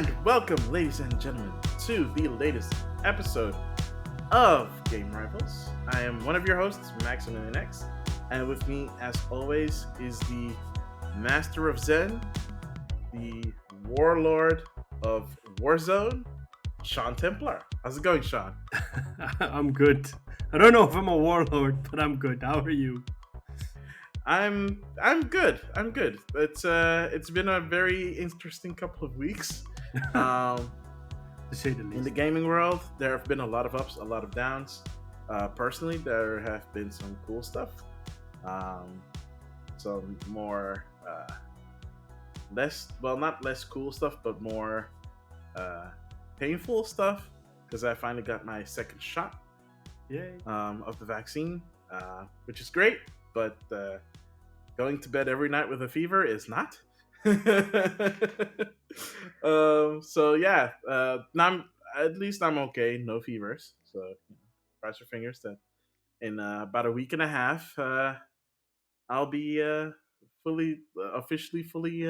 And welcome, ladies and gentlemen, to the latest episode of Game Rivals. I am one of your hosts, Maxemillian X, and with me, as always, is the Master of Zen, the Warlord of Warzone, Sean Templar. How's it going, Sean? I'm good. I don't know if I'm a warlord, but I'm good. How are you? I'm good. I'm good. It's been a very interesting couple of weeks. To say the In least. the gaming world, there have been a lot of ups, a lot of downs. Personally, there have been some cool stuff, some more not less cool stuff, but more painful stuff because I finally got my second shot Yay. of the vaccine, which is great. But going to bed every night with a fever is not. So yeah, now at least I'm okay. No fevers. So cross your fingers that in about a week and a half, I'll be officially fully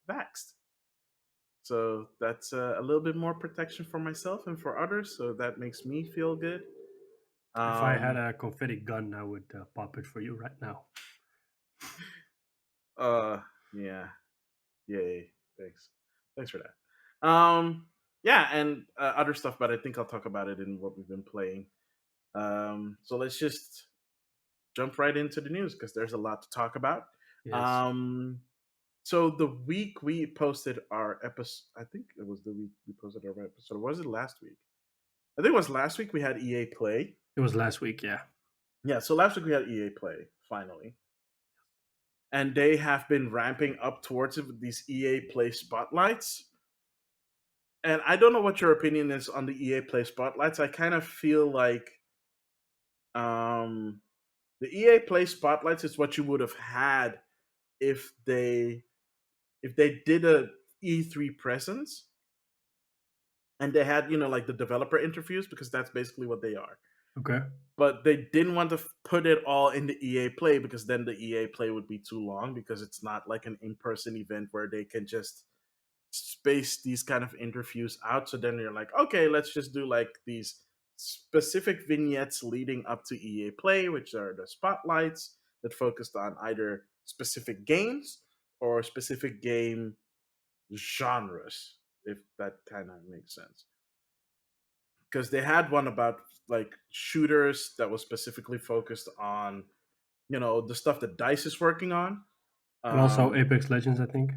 vaxxed. So that's a little bit more protection for myself and for others. So that makes me feel good. If I had Um, a confetti gun, I would pop it for you right now. yeah, yay, thanks for that. Yeah, and other stuff, but I think I'll talk about it in what we've been playing. So let's just jump right into the news because there's a lot to talk about. Yes. Um, so the week we posted our episode, I think it was the week we posted our episode. Or was it last week? I think it was last week we had EA Play. It was last week, yeah. Yeah, so last week we had EA Play, finally. And they have been ramping up towards it with these EA Play spotlights. And I don't know what your opinion is on the EA Play spotlights. I kind of feel like the EA Play spotlights is what you would have had if they did a E3 presence and they had like the developer interviews, because that's basically what they are. Okay. But they didn't want to put it all in the EA Play because then the EA Play would be too long, because it's not like an in-person event where they can just space these kind of interviews out. So then you're like, okay, let's just do like these specific vignettes leading up to EA Play, which are the spotlights that focused on either specific games or specific game genres, if that kind of makes sense. Because they had one about like shooters that was specifically focused on the stuff that DICE is working on. And also Um, Apex Legends, I think.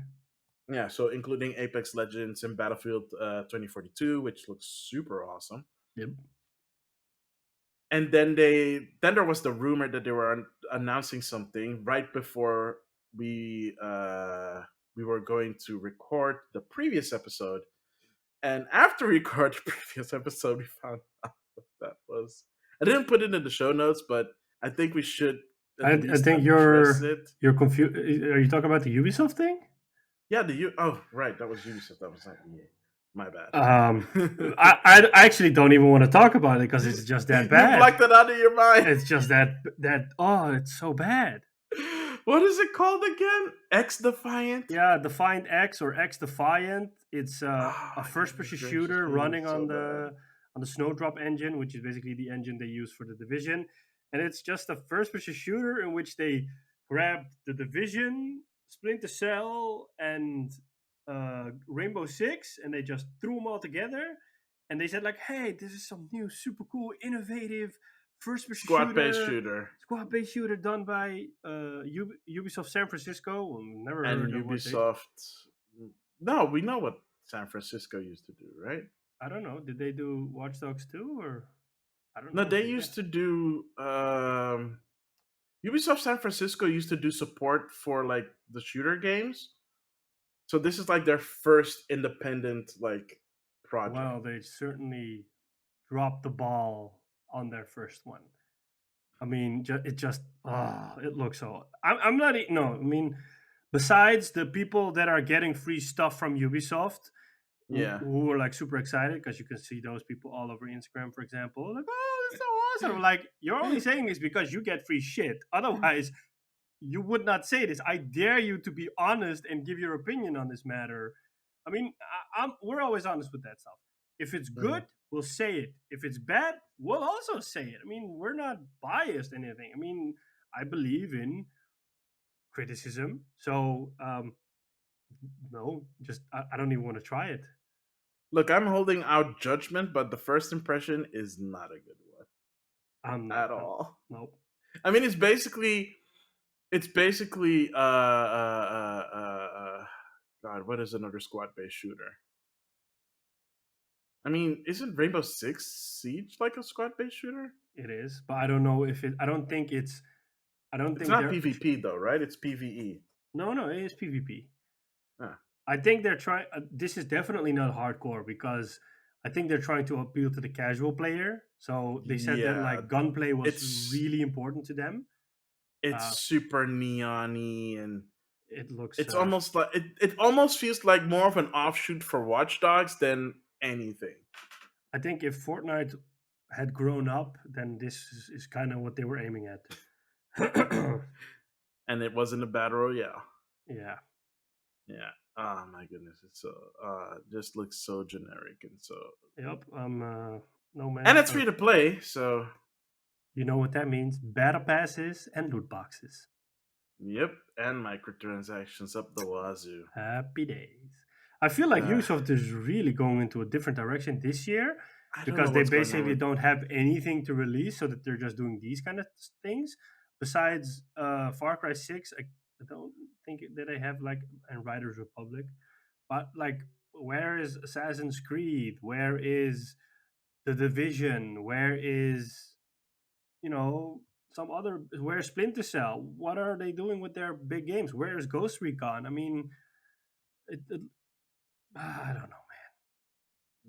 yeah, so including Apex Legends and Battlefield 2042, which looks super awesome. Yep. And then there was the rumor that they were announcing something right before we were going to record the previous episode. And after we record the previous episode, we found out what that was. I didn't put it in the show notes, but I think we should at I least think address it. you're confused. Are you talking about the Ubisoft thing? Yeah, oh right, that was Ubisoft. That was not EA. My bad. I actually don't even want to talk about it because it's just that bad. You blocked it out of your mind. It's just that it's so bad. What is it called again? X Defiant? Yeah, Defiant X or X Defiant. It's a first-person shooter running on the Snowdrop engine, which is basically the engine they use for the Division. And it's just a first-person shooter in which they grabbed the Division, Splinter Cell, and Rainbow Six, and they just threw them all together. And they said like, "Hey, this is some new, super cool, innovative first-person squad-based shooter done by Ubisoft San Francisco." Never heard and of Ubisoft. No, we know what San Francisco used to do, right? I don't know. Did they do Watch Dogs 2 or I don't No, know. they used to do. Ubisoft San Francisco used to do support for like the shooter games. So this is like their first independent like project. Well, they certainly dropped the ball on their first one. I mean, it looks so. I'm not. No, I mean, besides the people that are getting free stuff from Ubisoft, Yeah. who are like super excited because you can see those people all over Instagram, for example, like, oh, that's so awesome. Like, you're only saying this because you get free shit. Otherwise, you would not say this. I dare you to be honest and give your opinion on this matter. I mean, we're always honest with that stuff. If it's good, we'll say it. If it's bad, we'll also say it. I mean, we're not biased in anything. I mean, I believe in criticism. So, no, just I don't even want to try it. Look, I'm holding out judgment, but the first impression is not a good one I'm not. at No, all. no. I mean, it's basically God, what is another squad based shooter? I mean, isn't Rainbow Six Siege like a squad based shooter? It is, but I don't know if it. I don't think it's. I don't It's think not they're. PvP though, right? It's PvE. No, it is PvP. Ah, I think they're trying. This is definitely not hardcore because I think they're trying to appeal to the casual player. So they said that yeah, like gunplay was it's really important to them. it's Uh, super neon-y and it looks. it's almost like it almost feels like more of an offshoot for Watch Dogs than anything. I think if Fortnite had grown up, then this is kind of what they were aiming at. And it wasn't a battle royale. Yeah. Yeah. Oh my goodness, it's so just looks so generic and so. Yep. I'm no man. And it's free to play, so You know what that means? Battle passes and loot boxes. yep, and microtransactions up the wazoo. Happy days. I feel like Uh, Ubisoft is really going into a different direction this year I don't know because they what's going on basically with. don't have anything to release, so that they're just doing these kind of things. Besides Far Cry 6, I don't think that they have like and Riders Republic, but like where is Assassin's Creed? Where is The Division? Where is some other where's Splinter Cell? What are they doing with their big games? Where is Ghost Recon? I mean, I don't know.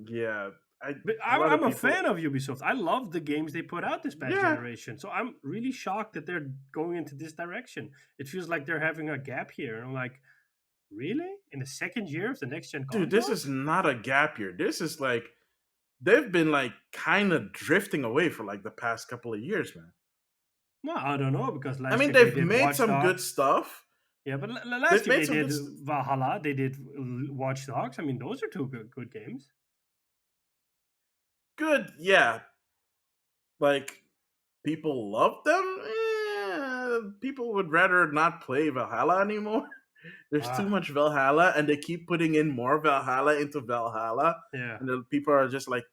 Yeah, But a lot I'm of a people. fan of Ubisoft. I love the games they put out this past Yeah, generation. So I'm really shocked that they're going into this direction. It feels like they're having a gap here. And I'm like, really? In the second year of the next gen dude, this console? is not a gap year. This is like they've been like kind of drifting away for like the past couple of years, man. No, I don't know because I last mean, year they they've did made Watch some good Dogs. stuff. Yeah, but last They've year made they some did good. Valhalla. They did Watch Dogs. I mean, those are two good games. Good, yeah. Like people love them. People would rather not play Valhalla anymore. There's too Ah, much Valhalla, and they keep putting in more Valhalla into Valhalla, yeah. and the people are just like,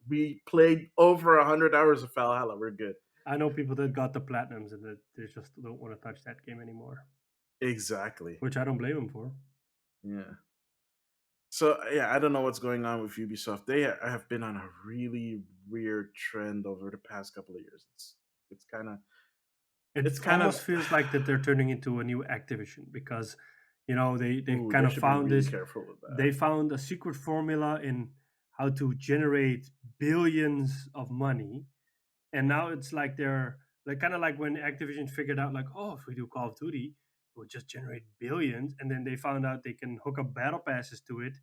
"We played over 100 hours of Valhalla. We're good." I know people that got the platinums and that they just don't want to touch that game anymore, Exactly. which I don't blame them for. Yeah. So yeah, I don't know what's going on with Ubisoft. They have been on a really weird trend over the past couple of years. It's kind of It it's kind of almost feels like that they're turning into a new Activision because they ooh, kind they of should be found really this. careful with that. They found a secret formula in how to generate billions of money, and now it's like they're like kind of like when Activision figured out like, oh, if we do Call of Duty, it would just generate billions, and then they found out they can hook up battle passes to it,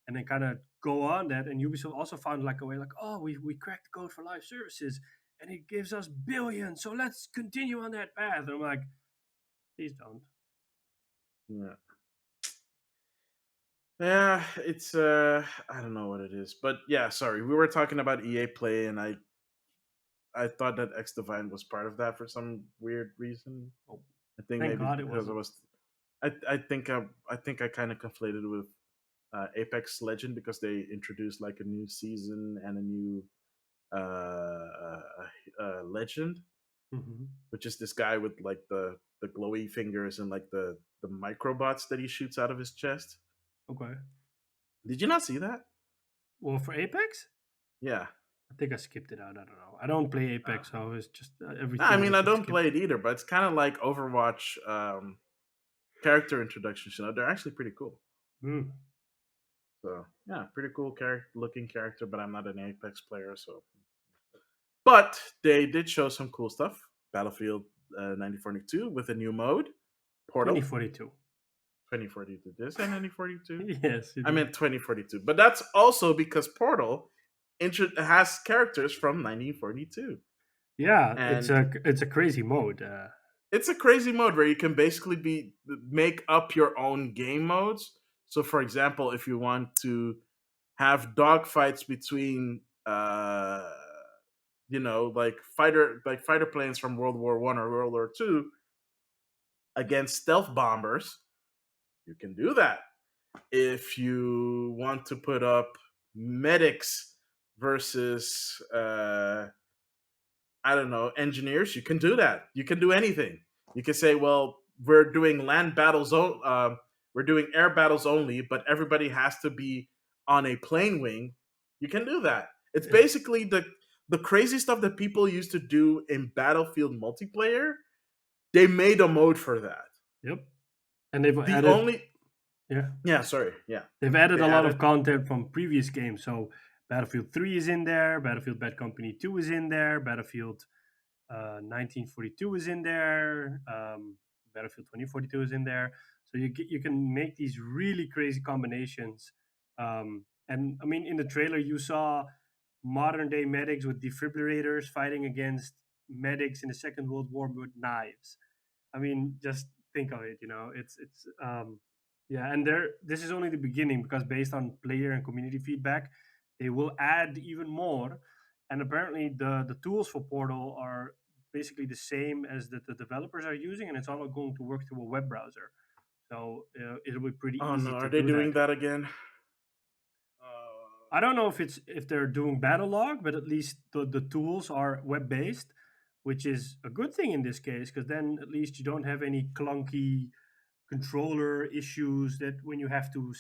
and then kind of go on that. And Ubisoft also found like a way like, oh, we cracked the code for live services, and it gives us billions, so let's continue on that path. And I'm like, please don't. Yeah. Yeah, it's I don't know what it is. But yeah, sorry. We were talking about EA Play and I thought that X Divine was part of that for some weird reason. Oh, I think thank maybe it's God it because I wasn't. was I think I kind of conflated with Apex Legend because they introduced like a new season and a new legend, Hmm. which is this guy with like the glowy fingers and like the microbots that he shoots out of his chest. Okay. Did you not see that? Well, for Apex, Yeah. I think I skipped it out. I don't know. I don't play Uh, Apex, so it's just no, I everything mean was I just don't skipped. play it either, but it's kind of like Overwatch character introductions. You know, they're actually pretty cool. Hmm. So yeah, pretty cool character looking character, but I'm not an Apex player, so. But they did show some cool stuff. Battlefield 1942 with a new mode, Portal 2042. 2042. Did I say 1942? Yes, you I did. meant 2042. But that's also because Portal has characters from 1942. Yeah, And it's a crazy mode. it's a crazy mode where you can basically make up your own game modes. So, for example, if you want to have dogfights between, fighter planes from World War I or World War II against stealth bombers, you can do that. If you want to put up medics versus I don't know, engineers, you can do that. You can do anything. You can say, well, we're doing land battles, we're doing air battles only, but everybody has to be on a plane wing. You can do that. It's Yeah. basically the crazy stuff that people used to do in Battlefield multiplayer. They made a mode for that. Yep. And they've The added, only yeah, yeah, sorry, yeah, they've added they a lot of added. content from previous games. So Battlefield 3 is in there, Battlefield Bad Company 2 is in there, Battlefield 1942 is in there, Battlefield 2042 is in there. So you can make these really crazy combinations. And I mean, in the trailer, you saw modern day medics with defibrillators fighting against medics in the Second World War with knives. I mean, just think of it. Yeah, and this is only the beginning, because based on player and community feedback, they will add even more. And apparently, the tools for Portal are basically the same as that the developers are using, and it's all going to work through a web browser. So it'll be pretty Oh no, easy to are they do that. doing that again? I don't know if they're doing battle log, but at least the tools are web based, which is a good thing in this case, because then at least you don't have any clunky controller issues that when you have to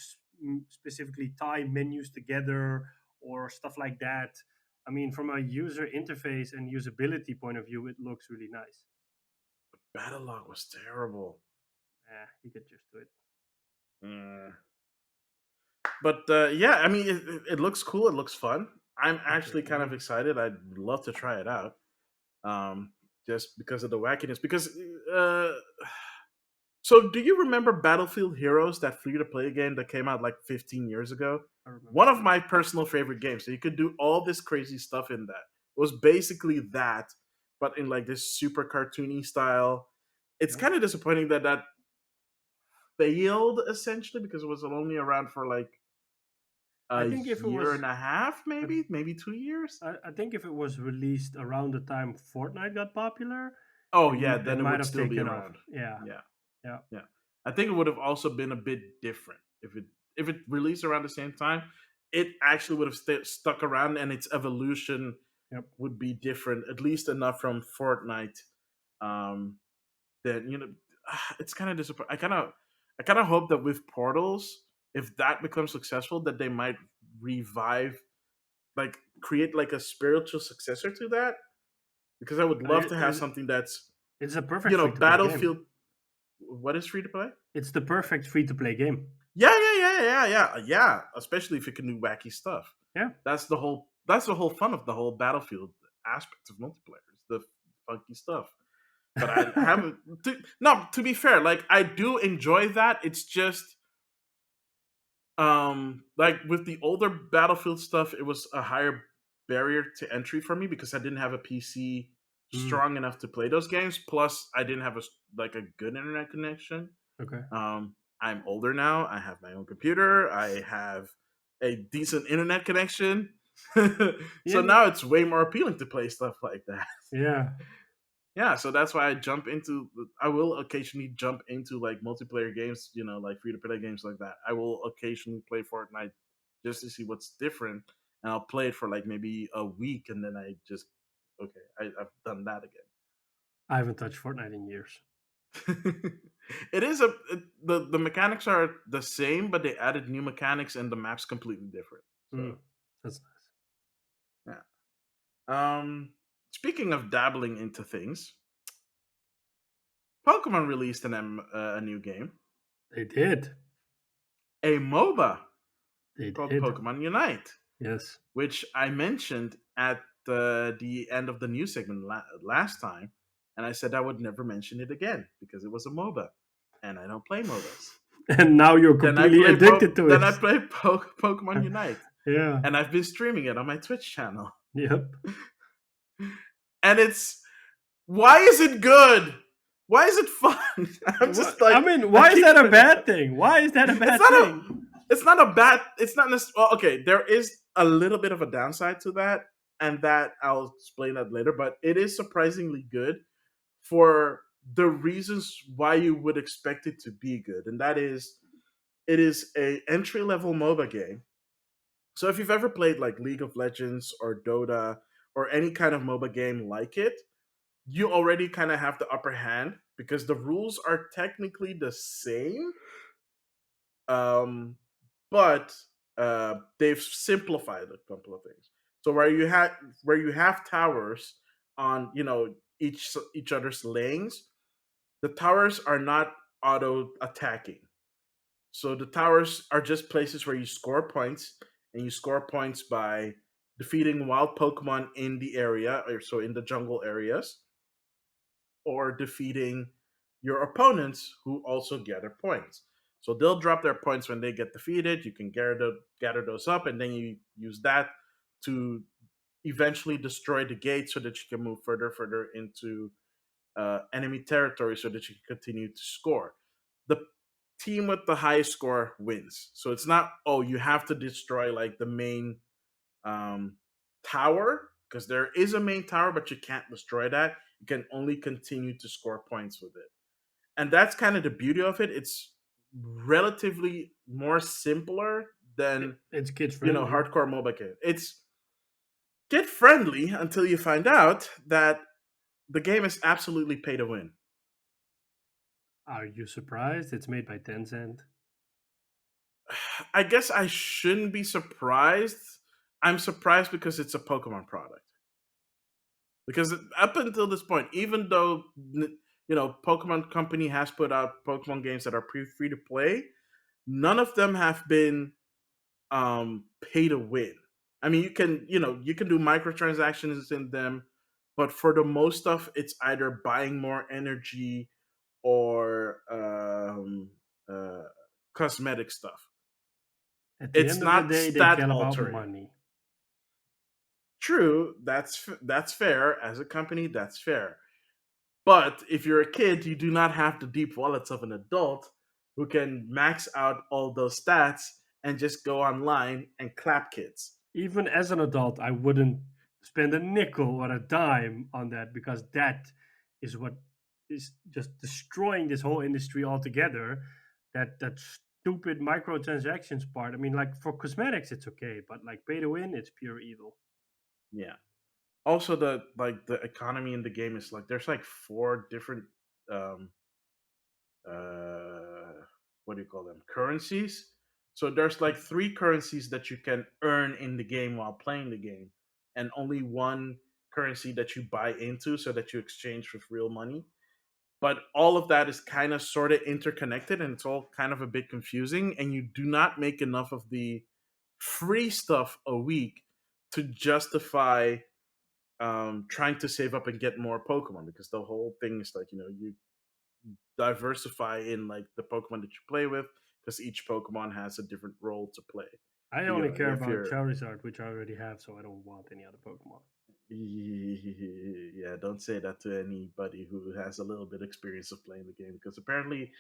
specifically tie menus together or stuff like that. I mean, from a user interface and usability point of view, it looks really nice. Battle log was terrible. Yeah, you get used to it. Mm. But yeah, I mean, it looks cool. It looks fun. I'm actually kind of excited. I'd love to try it out, um, just because of the wackiness. Because, uh, so do you remember Battlefield Heroes, that free to play game that came out like 15 years ago? I remember. One of my personal favorite games. So you could do all this crazy stuff in that. It was basically that, but in like this super cartoony style. It's Yeah. kind of disappointing that that failed essentially, because it was only around for like I a think if it year was, and a half, I, maybe 2 years. I think if it was released around the time Fortnite got popular, Oh yeah, it then it might would have still be taken off. around. Yeah, Yeah, yeah, yeah. I think it would have also been a bit different if it released around the same time. It actually would have stuck around, and its evolution yep. would be different, at least enough from Fortnite. Um, that it's kind of disappointing. I kind of hope that with Portals, if that becomes successful, that they might revive, like create like a spiritual successor to that, because I would love to have It, something that's, it's a perfect free to play game. Battlefield. What is free to play? It's the perfect free to play game. Yeah. Especially if it can do wacky stuff. Yeah. That's the whole. That's the whole fun of the whole Battlefield aspect of multiplayer. Is the funky stuff. But I haven't. No, to be fair, like I do enjoy that. It's just, like with the older Battlefield stuff, it was a higher barrier to entry for me because I didn't have a PC Mm, strong enough to play those games. Plus, I didn't have a good internet connection. okay. I'm older now. I have my own computer. I have a decent internet connection. So Yeah. now it's way more appealing to play stuff like that. Yeah. Yeah, so that's why I will occasionally jump into like multiplayer games, like free to play games like that. I will occasionally play Fortnite just to see what's different, and I'll play it for like maybe a week, and then I just, okay, I've done that again. I haven't touched Fortnite in years. It is the mechanics are the same, but they added new mechanics and the map's completely different. So That's nice. yeah. Speaking of dabbling into things, Pokemon released a new game, They did. a MOBA They called did. Pokemon Unite, Yes. which I mentioned at the end of the news segment last time, and I said I would never mention it again because it was a MOBA, and I don't play MOBAs. And now you're completely addicted to Then it. I play Pokemon Unite, Yeah. and I've been streaming it on my Twitch channel. Yep. And why is it good? Why is it fun? I'm just like, I mean, why is that a bad thing? Why is that a bad thing? it's not a bad. It's not necessarily well, okay. There is a little bit of a downside to that, and that I'll explain that later. But it is surprisingly good for the reasons why you would expect it to be good, and that is it is a entry level MOBA game. So if you've ever played like League of Legends or Dota or any kind of MOBA game like it, you already kind of have the upper hand because the rules are technically the same, um, but they've simplified a couple of things. So where you have towers on each other's lanes, the towers are not auto attacking. So the towers are just places where you score points, and you score points by defeating wild Pokemon in the area, or so in the jungle areas, or defeating your opponents who also gather points. So they'll drop their points when they get defeated. You can gather those up, and then you use that to eventually destroy the gate so that you can move further into enemy territory so that you can continue to score. The team with the highest score wins. So it's not, oh, you have to destroy like the main um, tower, because there is a main tower, but you can't destroy that. You can only continue to score points with it. And that's kind of the beauty of it. It's relatively more simpler than It's kids friendly. hardcore mobile game. It's kid friendly until you find out that the game is absolutely pay to win. Are you surprised? It's made by Tencent. I guess I shouldn't be surprised. I'm surprised because it's a Pokemon product. Because up until this point, even though Pokemon Company has put out Pokemon games that are free to play, none of them have been pay to win. I mean, you can do microtransactions in them, but for the most stuff, it's either buying more energy or uh, cosmetic stuff. At the It's end of the not day, they stat care about altering. money. True, that's fair. As a company, that's fair. But if you're a kid, you do not have the deep wallets of an adult who can max out all those stats and just go online and clap kids. Even as an adult, I wouldn't spend a nickel or a dime on that because that is what is just destroying this whole industry altogether. That stupid microtransactions part. I mean, like for cosmetics, it's okay, but like pay to win, it's pure evil. Yeah. Also, the economy in the game is like there's like four different um, what do you call them, currencies. So there's like three currencies that you can earn in the game while playing the game, and only one currency that you buy into so that you exchange with real money. But all of that is kind of sort of interconnected, and it's all kind of a bit confusing, and you do not make enough of the free stuff a week to justify trying to save up and get more Pokemon, because the whole thing is like you diversify in like the Pokemon that you play with, because each Pokemon has a different role to play. I So only you care have about your Charizard, which I already have, so I don't want any other Pokemon. yeah, don't say that to anybody who has a little bit experience of playing the game, because apparently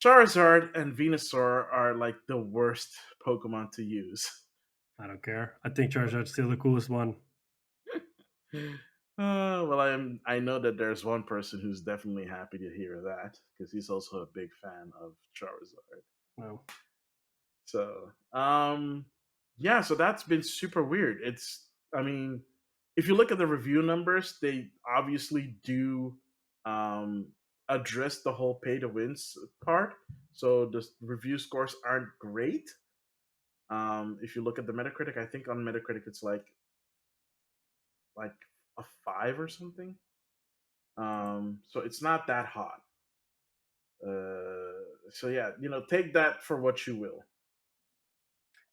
Charizard and Venusaur are like the worst Pokemon to use. I don't care. I think Charizard's still the coolest one. Well, I know that there's one person who's definitely happy to hear that, because he's also a big fan of Charizard. No. So, yeah, so that's been super weird. I mean, if you look at the review numbers, they obviously do um, address the whole pay to wins part. So the review scores aren't great. If you look at the Metacritic, I think on Metacritic it's like a 5 or something. So it's not that hot. So yeah, take that for what you will.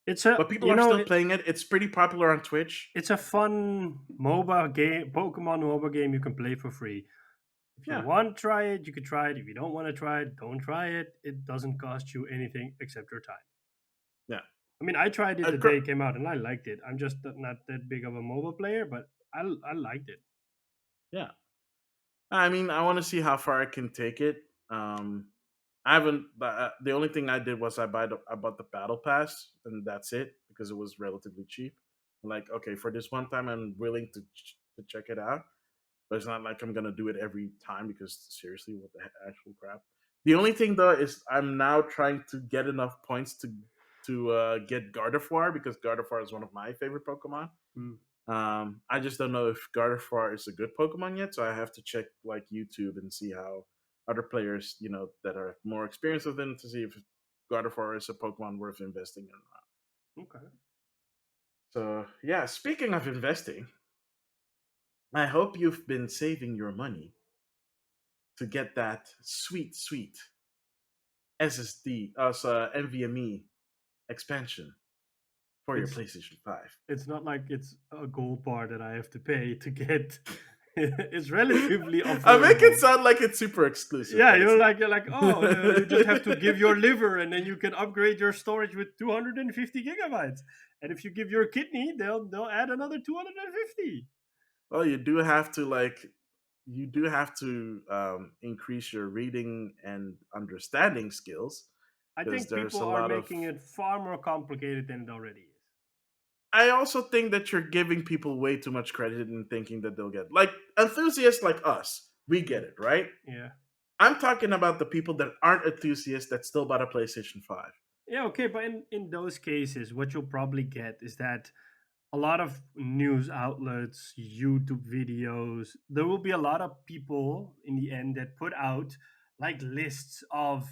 It's a But people you are know still playing it. It's pretty popular on Twitch. it's a fun MOBA game, Pokemon MOBA game you can play for free. If you Yeah, want to try it, you could try it. If you don't want to try it, don't try it. It doesn't cost you anything except your time. yeah, I mean, I tried it Uh, the day cur- it came out and I liked it. I'm just not that big of a mobile player, but I liked it. yeah. I mean, I want to see how far I can take it. I haven't. The only thing I did was I bought the battle pass, and that's it because it was relatively cheap. Like, okay, for this one time, I'm willing to check it out, but it's not like I'm gonna do it every time because seriously, what the actual crap. The only thing though is I'm now trying to get enough points to get Gardevoir because Gardevoir is one of my favorite Pokemon. Mm. I just don't know if Gardevoir is a good Pokemon yet, so I have to check like YouTube and see how other players, that are more experienced with it to see if Gardevoir is a Pokemon worth investing in or not. Okay. So yeah, speaking of investing, I hope you've been saving your money to get that sweet, sweet SSD, NVMe expansion for your It's PlayStation 5. it's not like it's a gold bar that I have to pay to get. It's relatively I make it affordable. sound like it's super exclusive, Yeah, but it's you're like, oh, you just have to give your not. liver, and then you can upgrade your storage with 250 gigabytes. And if you give your kidney, they'll add another 250. Well, you do have to increase your reading and understanding skills I because think there's people a are lot of. making it far more complicated than it already is. I also think that you're giving people way too much credit and thinking that they'll get like enthusiasts like us. We get it, right? Yeah. I'm talking about the people that aren't enthusiasts that still bought a PlayStation 5. Yeah, okay, but in those cases, what you'll probably get is that a lot of news outlets, YouTube videos, there will be a lot of people in the end that put out like lists of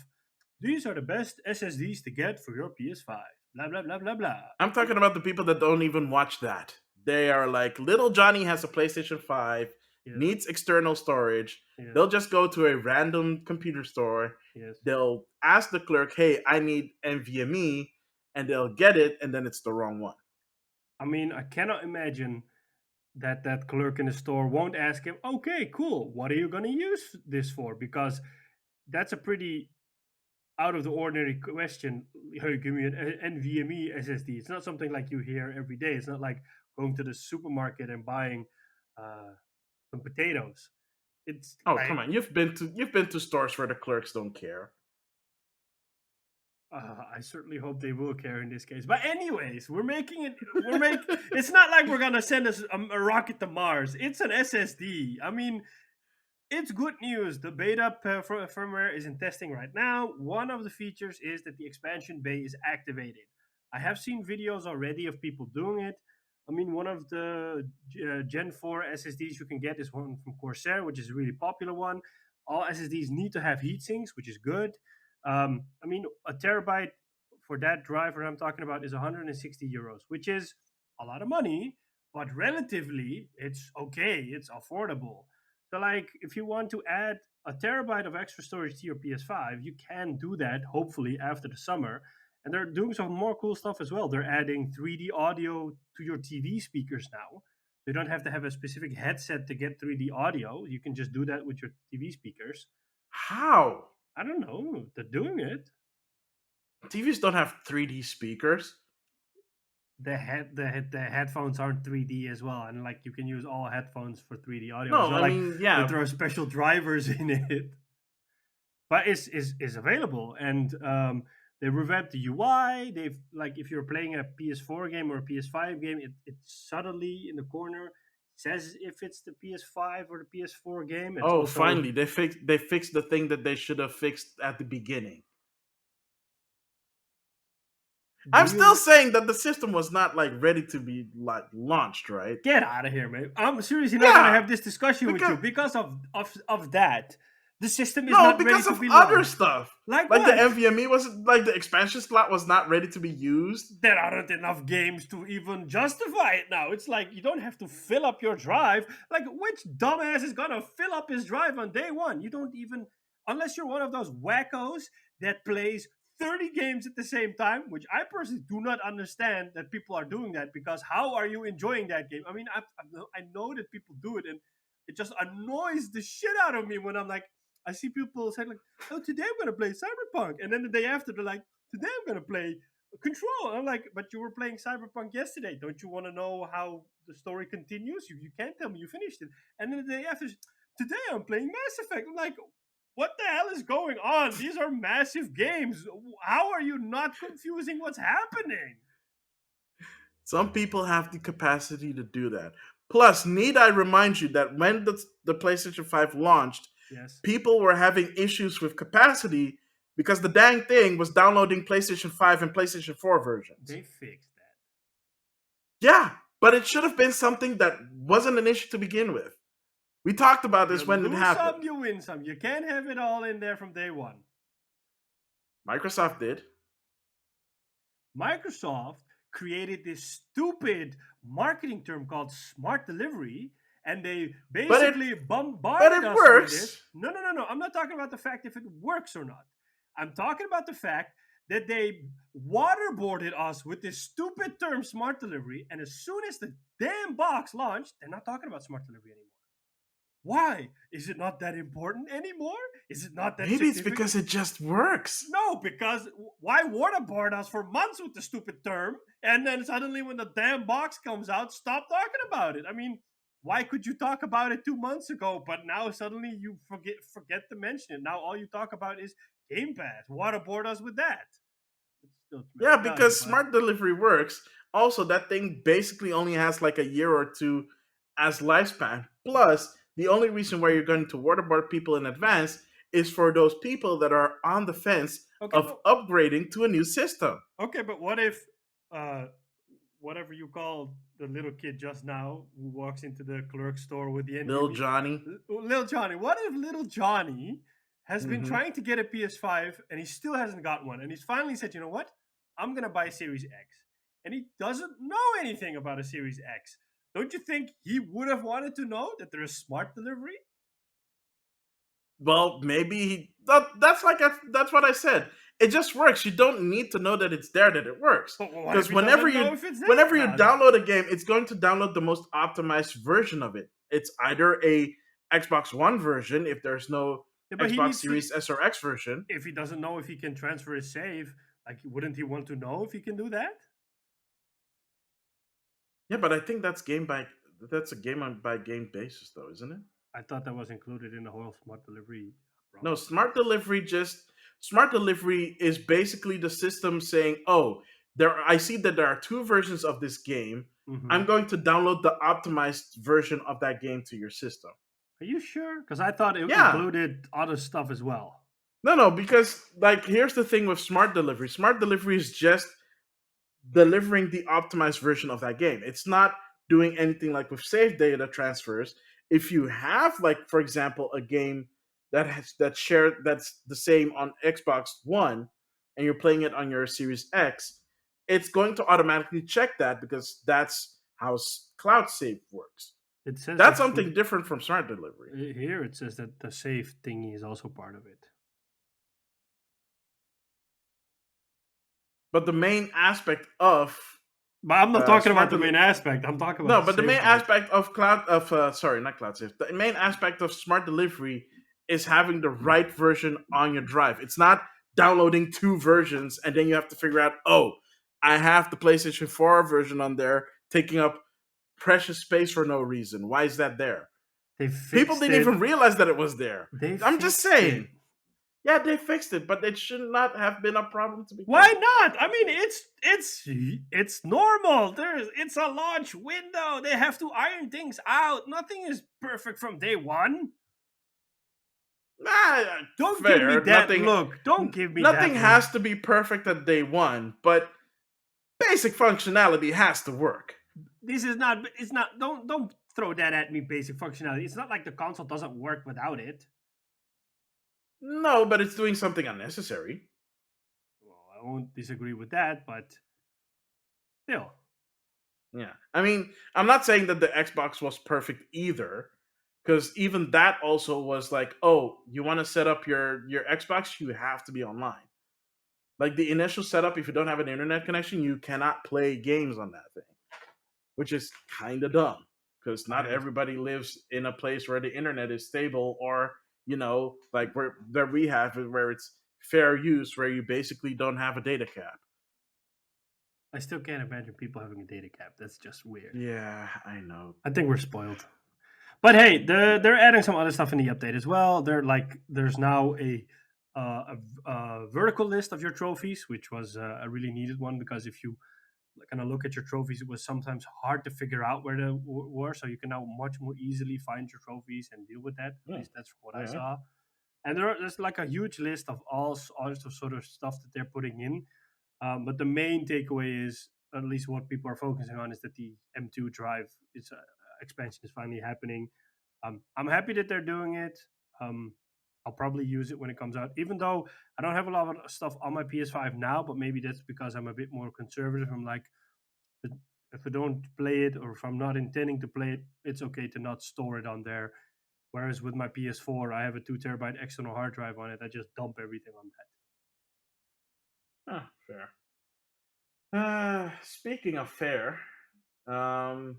these are the best SSDs to get for your PS5. Blah blah blah blah blah. I'm talking about the people that don't even watch that. They are like, little Johnny has a PlayStation 5, Yes, needs external storage. yes, They'll just go to a random computer store. yes. They'll ask the clerk, hey, I need NVMe, and they'll get it, and then it's the wrong one. I mean, I cannot imagine that that clerk in the store won't ask him, okay, cool, what are you going to use this for? Because that's a pretty out of the ordinary question. Hey, give me an NVMe SSD. It's not something like you hear every day. It's not like going to the supermarket and buying uh, some potatoes. It's Oh, come like on. You've been to stores where the clerks don't care. I certainly hope they will care in this case. But anyways, we're making it. We're make. It's not like we're gonna send us a rocket to Mars. It's an SSD. I mean, it's good news. The beta firmware is in testing right now. One of the features is that the expansion bay is activated. I have seen videos already of people doing it. I mean, one of the Gen 4 SSDs you can get is one from Corsair, which is a really popular one. All SSDs need to have heat sinks, which is good. I mean, a terabyte for that driver I'm talking about is 160 euros, which is a lot of money, but relatively, it's okay. It's affordable. So, like, if you want to add a terabyte of extra storage to your PS5, you can do that hopefully after the summer. And they're doing some more cool stuff as well. They're adding 3D audio to your TV speakers now. So you don't have to have a specific headset to get 3D audio. You can just do that with your TV speakers. How? I don't know. They're doing it. TVs don't have 3D speakers. The headphones aren't 3D as well, and like you can use all headphones for 3D audio. It's No, not I like mean, they yeah. throw special drivers in it. But is available, and they revamped the UI. They've like if you're playing a PS4 game or a PS5 game, it subtly in the corner says if it's the PS5 or the PS4 game. It's Oh, also finally, they fixed the thing that they should have fixed at the beginning. do I'm still you saying that the system was not like ready to be like launched, right? get out of here, man? I'm seriously not gonna Yeah, have this discussion with you because because of that. The system is no, not ready because to of be other launched. stuff. Like Like the what? NVMe was like the expansion slot was not ready to be used. There aren't enough games to even justify it now. It's like you don't have to fill up your drive. Like, which dumbass is gonna fill up his drive on day one? You don't even, unless you're one of those wackos that plays 30 games at the same time, which I personally do not understand that people are doing that because how are you enjoying that game? I mean, I know that people do it and it just annoys the shit out of me when I'm like, I see people saying, like, oh, today I'm gonna play Cyberpunk. And then the day after, they're like, today I'm gonna play Control. I'm like, but you were playing Cyberpunk yesterday. Don't you want to know how the story continues? You can't tell me you finished it. And then the day after, today I'm playing Mass Effect. I'm like, What the hell is going on? These are massive games. How are you not confusing what's happening? Some people have the capacity to do that. Plus, need I remind you that when the PlayStation 5 launched, Yes. people were having issues with capacity because the dang thing was downloading PlayStation 5 and PlayStation 4 versions. They fixed that. Yeah, but it should have been something that wasn't an issue to begin with. We talked about this You when it lose happened. some, you win some. You can't have it all in there from day one. Microsoft did. Microsoft created this stupid marketing term called smart delivery, and they basically bombarded us works. with it. No. I'm not talking about the fact if it works or not. I'm talking about the fact that they waterboarded us with this stupid term smart delivery, and as soon as the damn box launched, they're not talking about smart delivery anymore. Why? Is it not that important anymore? Is it not that Maybe it's because it just works. No, because why waterboard us for months with the stupid term, and then suddenly when the damn box comes out, stop talking about it? I mean, why could you talk about it 2 months ago, but now suddenly you forget to mention it? Now all you talk about is Game Pass. Waterboard us with that. Yeah, because smart delivery works. Also, that thing basically only has like a year or two as lifespan. Plus, the only reason why you're going to waterboard people in advance is for those people that are on the fence of upgrading to a new system. Okay, but what if whatever you call the little kid just now who walks into the clerk store with the Little Johnny. Little Johnny. What if little Johnny has been trying to get a PS5 and he still hasn't got one, and he's finally said, you know what? I'm gonna buy Series X, and he doesn't know anything about a Series X. Don't you think he would have wanted to know that there is smart delivery? Well, maybe that's what I said. It just works. You don't need to know that it's there that it works. Because whenever you download a game, it's going to download the most optimized version of it. It's either a Xbox One version if there's no Xbox Series S or X version. If he doesn't know if he can transfer his save, like, wouldn't he want to know if he can do that? Yeah, but I think that's a game by game basis, though, isn't it? I thought that was included in the whole smart delivery problem. No, smart delivery is basically the system saying, "Oh, I see that there are two versions of this game. I'm going to download the optimized version of that game to your system." Are you sure? Because I thought it included other stuff as well. No, because like here's the thing with smart delivery. Smart delivery is just delivering the optimized version of that game. It's not doing anything like with save data transfers. If you have, like, for example, a game that's the same on Xbox One and you're playing it on your Series X, it's going to automatically check that because that's how cloud save works. It says that's something different from smart delivery. Here it says that the save thingy is also part of it. But the main aspect of but I'm not talking about the main aspect. I'm talking about the main aspect of the main aspect of smart delivery is having the right version on your drive. It's not downloading two versions and then you have to figure out, oh, I have the PlayStation 4 version on there taking up precious space for no reason. Why is that there? People didn't even realize that it was there. I'm just saying. Yeah, they fixed it, but it should not have been a problem to begin. Why not? I mean, it's normal. It's a launch window. They have to iron things out. Nothing is perfect from day one. Don't give me that look. Don't give me that look. Nothing has to be perfect at day one, but basic functionality has to work. This is not. It's not. Don't throw that at me. Basic functionality. It's not like the console doesn't work without it. No, but it's doing something unnecessary. Well, I won't disagree with that, but still. Yeah. I mean, I'm not saying that the Xbox was perfect either, because even that also was like, oh, you want to set up your Xbox, you have to be online. Like the initial setup, if you don't have an internet connection, you cannot play games on that thing, which is kind of dumb, because not everybody lives in a place where the internet is stable or like where we have it, where it's fair use, where you basically don't have a data cap. I still can't imagine people having a data cap. That's just weird. Yeah, I know. I think we're spoiled. But hey, they're adding some other stuff in the update as well. There's now a vertical list of your trophies, which was a really needed one because if you kind of look at your trophies, it was sometimes hard to figure out where they were. So you can now much more easily find your trophies and deal with that. At Hmm. least that's what I Yeah. saw. And there's like a huge list of all sort of stuff that they're putting in. But the main takeaway is, at least what people are focusing on, is that the M2 drive expansion is finally happening. I'm happy that they're doing it. Um, I'll probably use it when it comes out, even though I don't have a lot of stuff on my PS5 now. But maybe that's because I'm a bit more conservative. I'm like, if I don't play it or if I'm not intending to play it, it's okay to not store it on there. Whereas with my PS4, I have a 2 terabyte external hard drive on it. I just dump everything on that. Fair. Speaking of fair, um,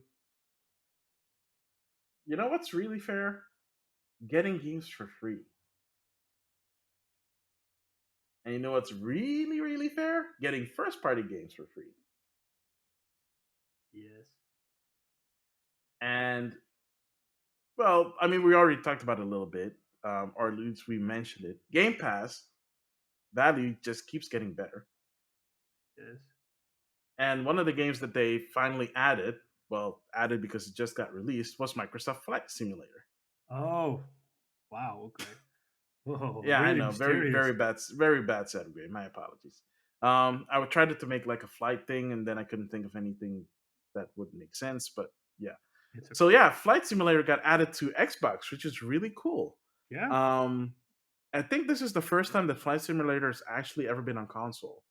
you know what's really fair? Getting games for free. And you know what's really, really fair? Getting first party games for free. Yes. And, well, I mean, we already talked about it a little bit, or at least we mentioned it. Game Pass value just keeps getting better. Yes. And one of the games that they finally added, well, added because it just got released, was Microsoft Flight Simulator. Oh, wow. Okay. Whoa, Yeah, I really know. Very, mysterious. very bad segue. My apologies. I would try to make like a flight thing, and then I couldn't think of anything that would make sense. But yeah, It's so okay. yeah, Flight Simulator got added to Xbox, which is really cool. Yeah. Um, I think this is the first time that Flight Simulator has actually ever been on console.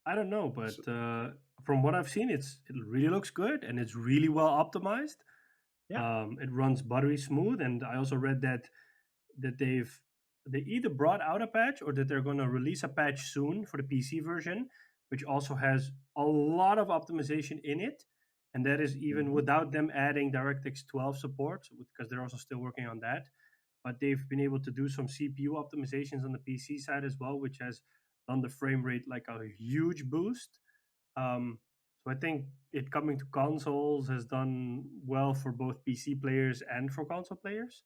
I don't know, So, but from what I've seen, it really looks good and it's really well optimized. yeah. It runs buttery smooth, and I also read that they either brought out a patch or that they're going to release a patch soon for the PC version, which also has a lot of optimization in it, and that is even Hmm. without them adding DirectX 12 support because they're also still working on that. But they've been able to do some CPU optimizations on the PC side as well, which has done the frame rate like a huge boost. So I think it coming to consoles has done well for both PC players and for console players.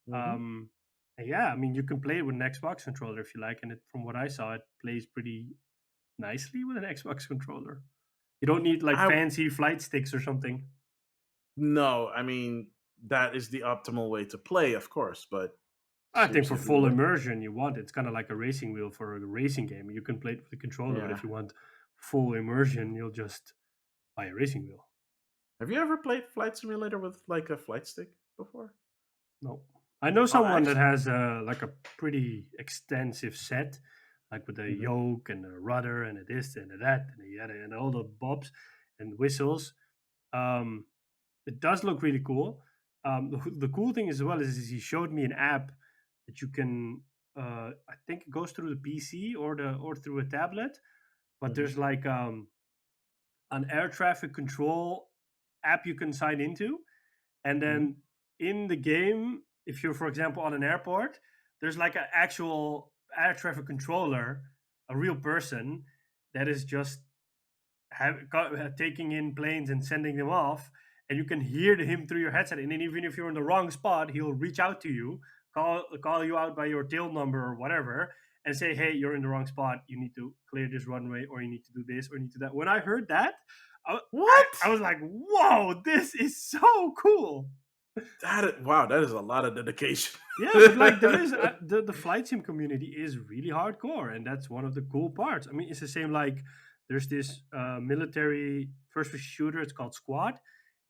Hmm. Um, and yeah, I mean, you can play it with an Xbox controller if you like, and from what I saw, it plays pretty nicely with an Xbox controller. You don't need like I fancy flight sticks or something. No, I mean that is the optimal way to play, of course, but I think for seriously, full what? immersion, you want it. It's kind of like a racing wheel for a racing game. You can play it with the controller, but Yeah. if you want full immersion, you'll just buy a racing wheel. Have you ever played Flight Simulator with like a flight stick before? No, I know Oh, someone that actually. has like a pretty extensive set, like with a Hmm. yoke and a rudder and a this and a that and a yada and all the bobs and whistles. Um, it does look really cool. The cool thing as well is he showed me an app that you can. I think it goes through the PC or through a tablet, but Hmm. there's like an air traffic control app you can sign into, and Hmm. then in the game, if you're, for example, on an airport, there's like an actual air traffic controller, a real person that is just taking in planes and sending them off, and you can hear him through your headset. And then even if you're in the wrong spot, he'll reach out to you, call you out by your tail number or whatever, and say, "Hey, you're in the wrong spot. You need to clear this runway, or you need to do this, or you need to do that." When I heard that, I, I What? was like, "Whoa, this is so cool!" Wow, that is a lot of dedication. Yeah, but like there is the flight sim community is really hardcore, and that's one of the cool parts. I mean, it's the same like there's this military first person shooter. It's called Squad,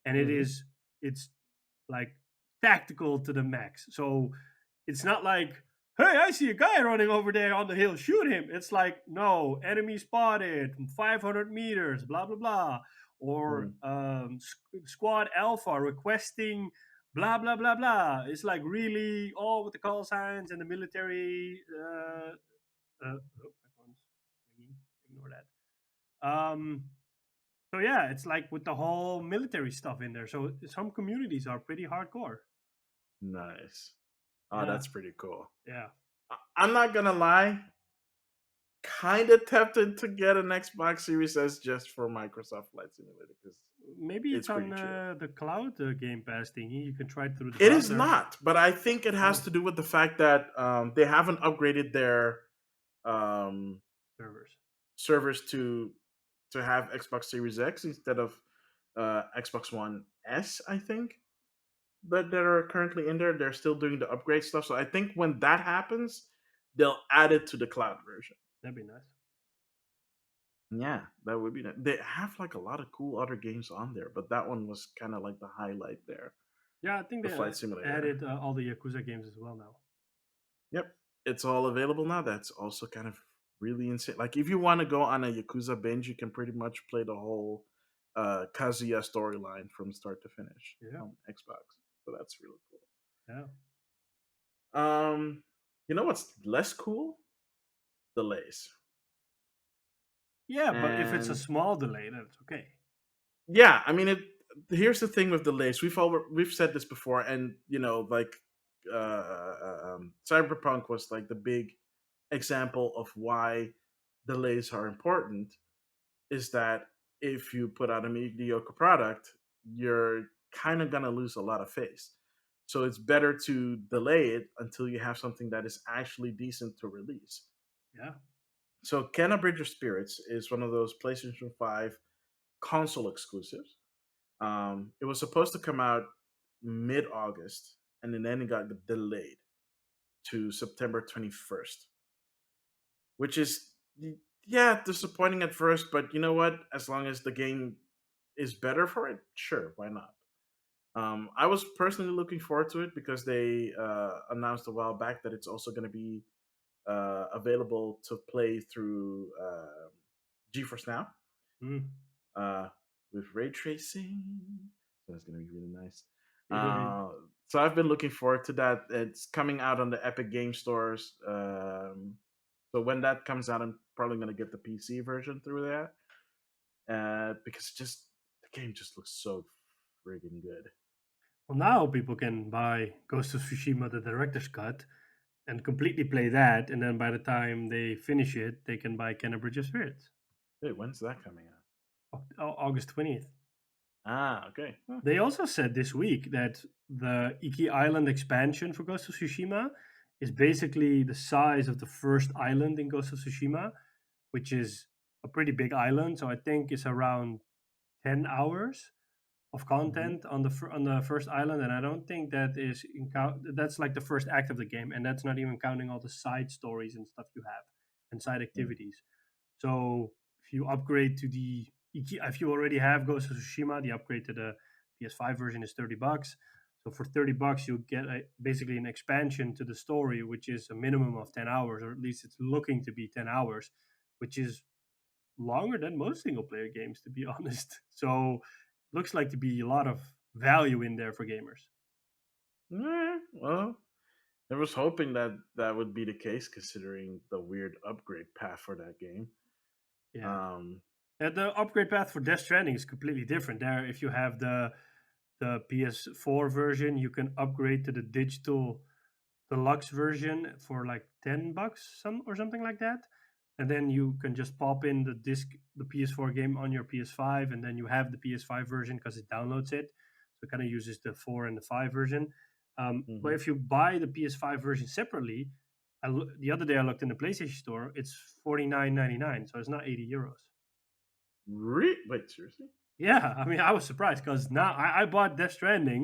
and Hmm. it's like tactical to the max. So it's not like, hey, I see a guy running over there on the hill, shoot him. It's like, no, enemy spotted, 500 meters, blah blah blah, or Hmm. Squad Alpha requesting blah blah blah blah. It's like really all with the call signs and the military. Oh, my phone's ringing. Ignore that. So yeah, it's like with the whole military stuff in there. So some communities are pretty hardcore. Nice. Oh, Yeah, that's pretty cool. yeah. I'm not gonna lie. Kind of tempted to get an Xbox Series S just for Microsoft Flight Simulator because Maybe It's it's on pretty chill. the cloud Game Pass thingy. You can try it through the It is browser. not, but I think it has Oh, to do with the fact that they haven't upgraded their um, servers. servers to have Xbox Series X instead of Xbox One S. I think that are currently in there. They're still doing the upgrade stuff. So I think when that happens, they'll add it to the cloud version. That'd be nice. Yeah, that would be nice. They have like a lot of cool other games on there, but that one was kind of like the highlight there. Yeah, I think The they flight simulator. added all the Yakuza games as well now. Yep, it's all available now. That's also kind of really insane. Like if you want to go on a Yakuza binge, you can pretty much play the whole Kazuya storyline from start to finish Yeah, on Xbox. So that's really cool. yeah, You know what's less cool? Delays. yeah. But if it's a And small delay, then it's okay. yeah, I mean it. Here's the thing with delays. We've said this before, and like Cyberpunk was like the big example of why delays are important. Is that if you put out a mediocre product, you're kind of gonna lose a lot of face. So it's better to delay it until you have something that is actually decent to release. Yeah. So Kenna Bridge of Spirits is one of those PlayStation 5 console exclusives. It was supposed to come out mid August, and then it got delayed to September 21st, which is, yeah, disappointing at first, but you know what? As long as the game is better for it, sure, why not? I was personally looking forward to it because they announced a while back that it's also going to be available to play through GeForce Now Mm. uh, with ray tracing. So that's going to be really nice. Yeah. Uh, so I've been looking forward to that. It's coming out on the Epic Game Stores. So when that comes out, I'm probably going to get the PC version through there because just the game just looks so friggin' good. Well, now people can buy Ghost of Tsushima the director's cut and completely play that, and then by the time they finish it, they can buy Kenna Bridge of Spirits. Wait, when's that coming out? August 20th. Ah, okay. Huh. They also said this week that the Iki Island expansion for Ghost of Tsushima is basically the size of the first island in Ghost of Tsushima, which is a pretty big island. So I think it's around 10 hours of Mm-hmm. content on the first island, and I don't think that is that's like the first act of the game, and that's not even counting all the side stories and stuff you have and side activities. So if you upgrade to the if you already have Ghost of Tsushima, the upgrade to the PS5 version is $30. So for $30, you get basically an expansion to the story, which is a minimum of 10 hours, or at least it's looking to be 10 hours, which is longer than most single player games, to be honest. So looks like to be a lot of value in there for gamers. Well, I was hoping that that would be the case, considering the weird upgrade path for that game. Yeah. Um, The upgrade path for Death Stranding is completely different. There, if you have the PS4 version, you can upgrade to the digital deluxe version for like $10 something like that. And then you can just pop in the PS4 game on your PS5, and then you have the PS5 version because it downloads it. So it kind of uses the 4 and the 5 version. But mhm. if you buy the PS5 version separately, the other day I looked in the PlayStation Store, it's 49.99, so it's not €80. Wait, seriously? Yeah, I mean, I was surprised because now I bought Death Stranding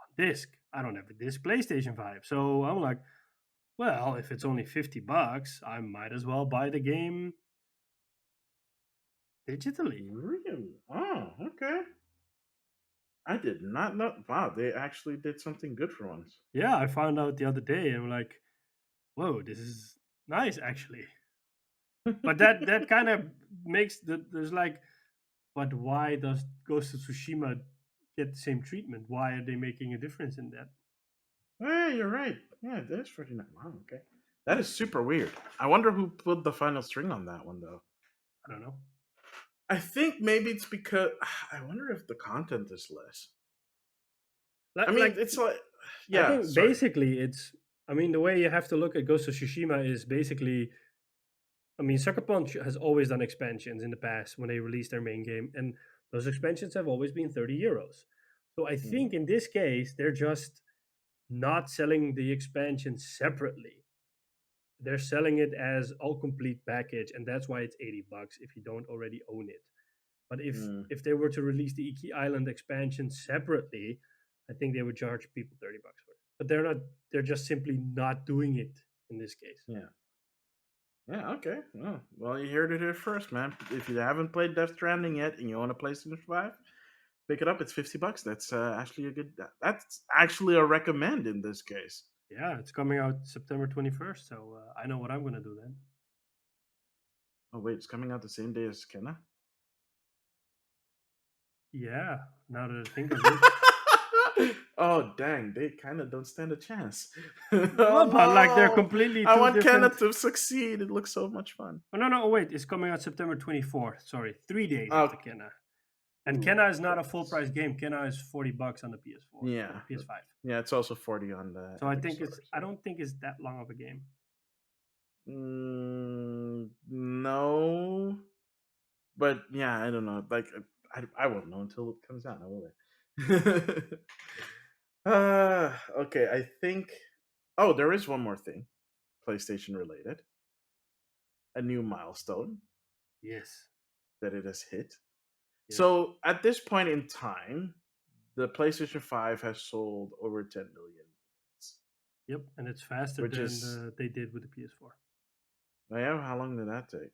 on disc. I don't have a disc PlayStation 5. So I'm like, well, if it's only $50, I might as well buy the game digitally. Really? Oh, okay. I did not know. Wow, they actually did something good for once. Yeah, I found out the other day and I'm like, whoa, this is nice actually. But that kind of makes there's like, but why does Ghost of Tsushima get the same treatment? Why are they making a difference in that? Hey, you're right. Yeah, it is 49. Wow, okay. That is super weird. I wonder who pulled the final string on that one, though. I don't know. I think maybe it's because I wonder if the content is less. I mean, Like it's like, I yeah, think sorry. basically it's. I mean, the way you have to look at Ghost of Tsushima is basically. I mean, Sucker Punch has always done expansions in the past when they released their main game, and Those expansions have always been 30 euros. So I Mm, think in this case, they're just not selling the expansion separately. They're selling it as all complete package, and that's why it's 80 bucks if you don't already own it. But mm, if they were to release the Iki Island expansion separately, I think they would charge people 30 bucks for it. But they're not, they're just simply not doing it in this case. yeah. Yeah, okay. Well, you heard it here first, man. If you haven't played Death Stranding yet and you own a PlayStation 5, pick it up. It's 50 bucks. That's actually a good that's actually a recommend in this case. Yeah, it's coming out September 21st, so I know what I'm going to do then. Oh wait, it's coming out the same day as Kenna. Yeah, now that I think of it. Oh dang, they kind of don't stand a chance. Oh Well, but like they're no, completely I two want Kenna different. to succeed. It looks so much fun. Oh, no, no, oh, wait, it's coming out September 24th. Sorry, 3 days Oh, after Kenna. And ooh, Kenna is not a full that's price game. Kenna is 40 bucks on the PS4 or yeah, PS5. yeah. It's also 40 on the So I Epic think Store. I So don't think it's that long of a game. no, but yeah, I don't know. Like I won't know until it comes out. I will. Okay. I think. Oh, there is one more thing, PlayStation related. A new milestone Yes, that it has hit. yes. So at this point in time, the PlayStation 5 has sold over 10 million, Yep, and it's faster which than is, they did with the PS4. yeah, how long did that take?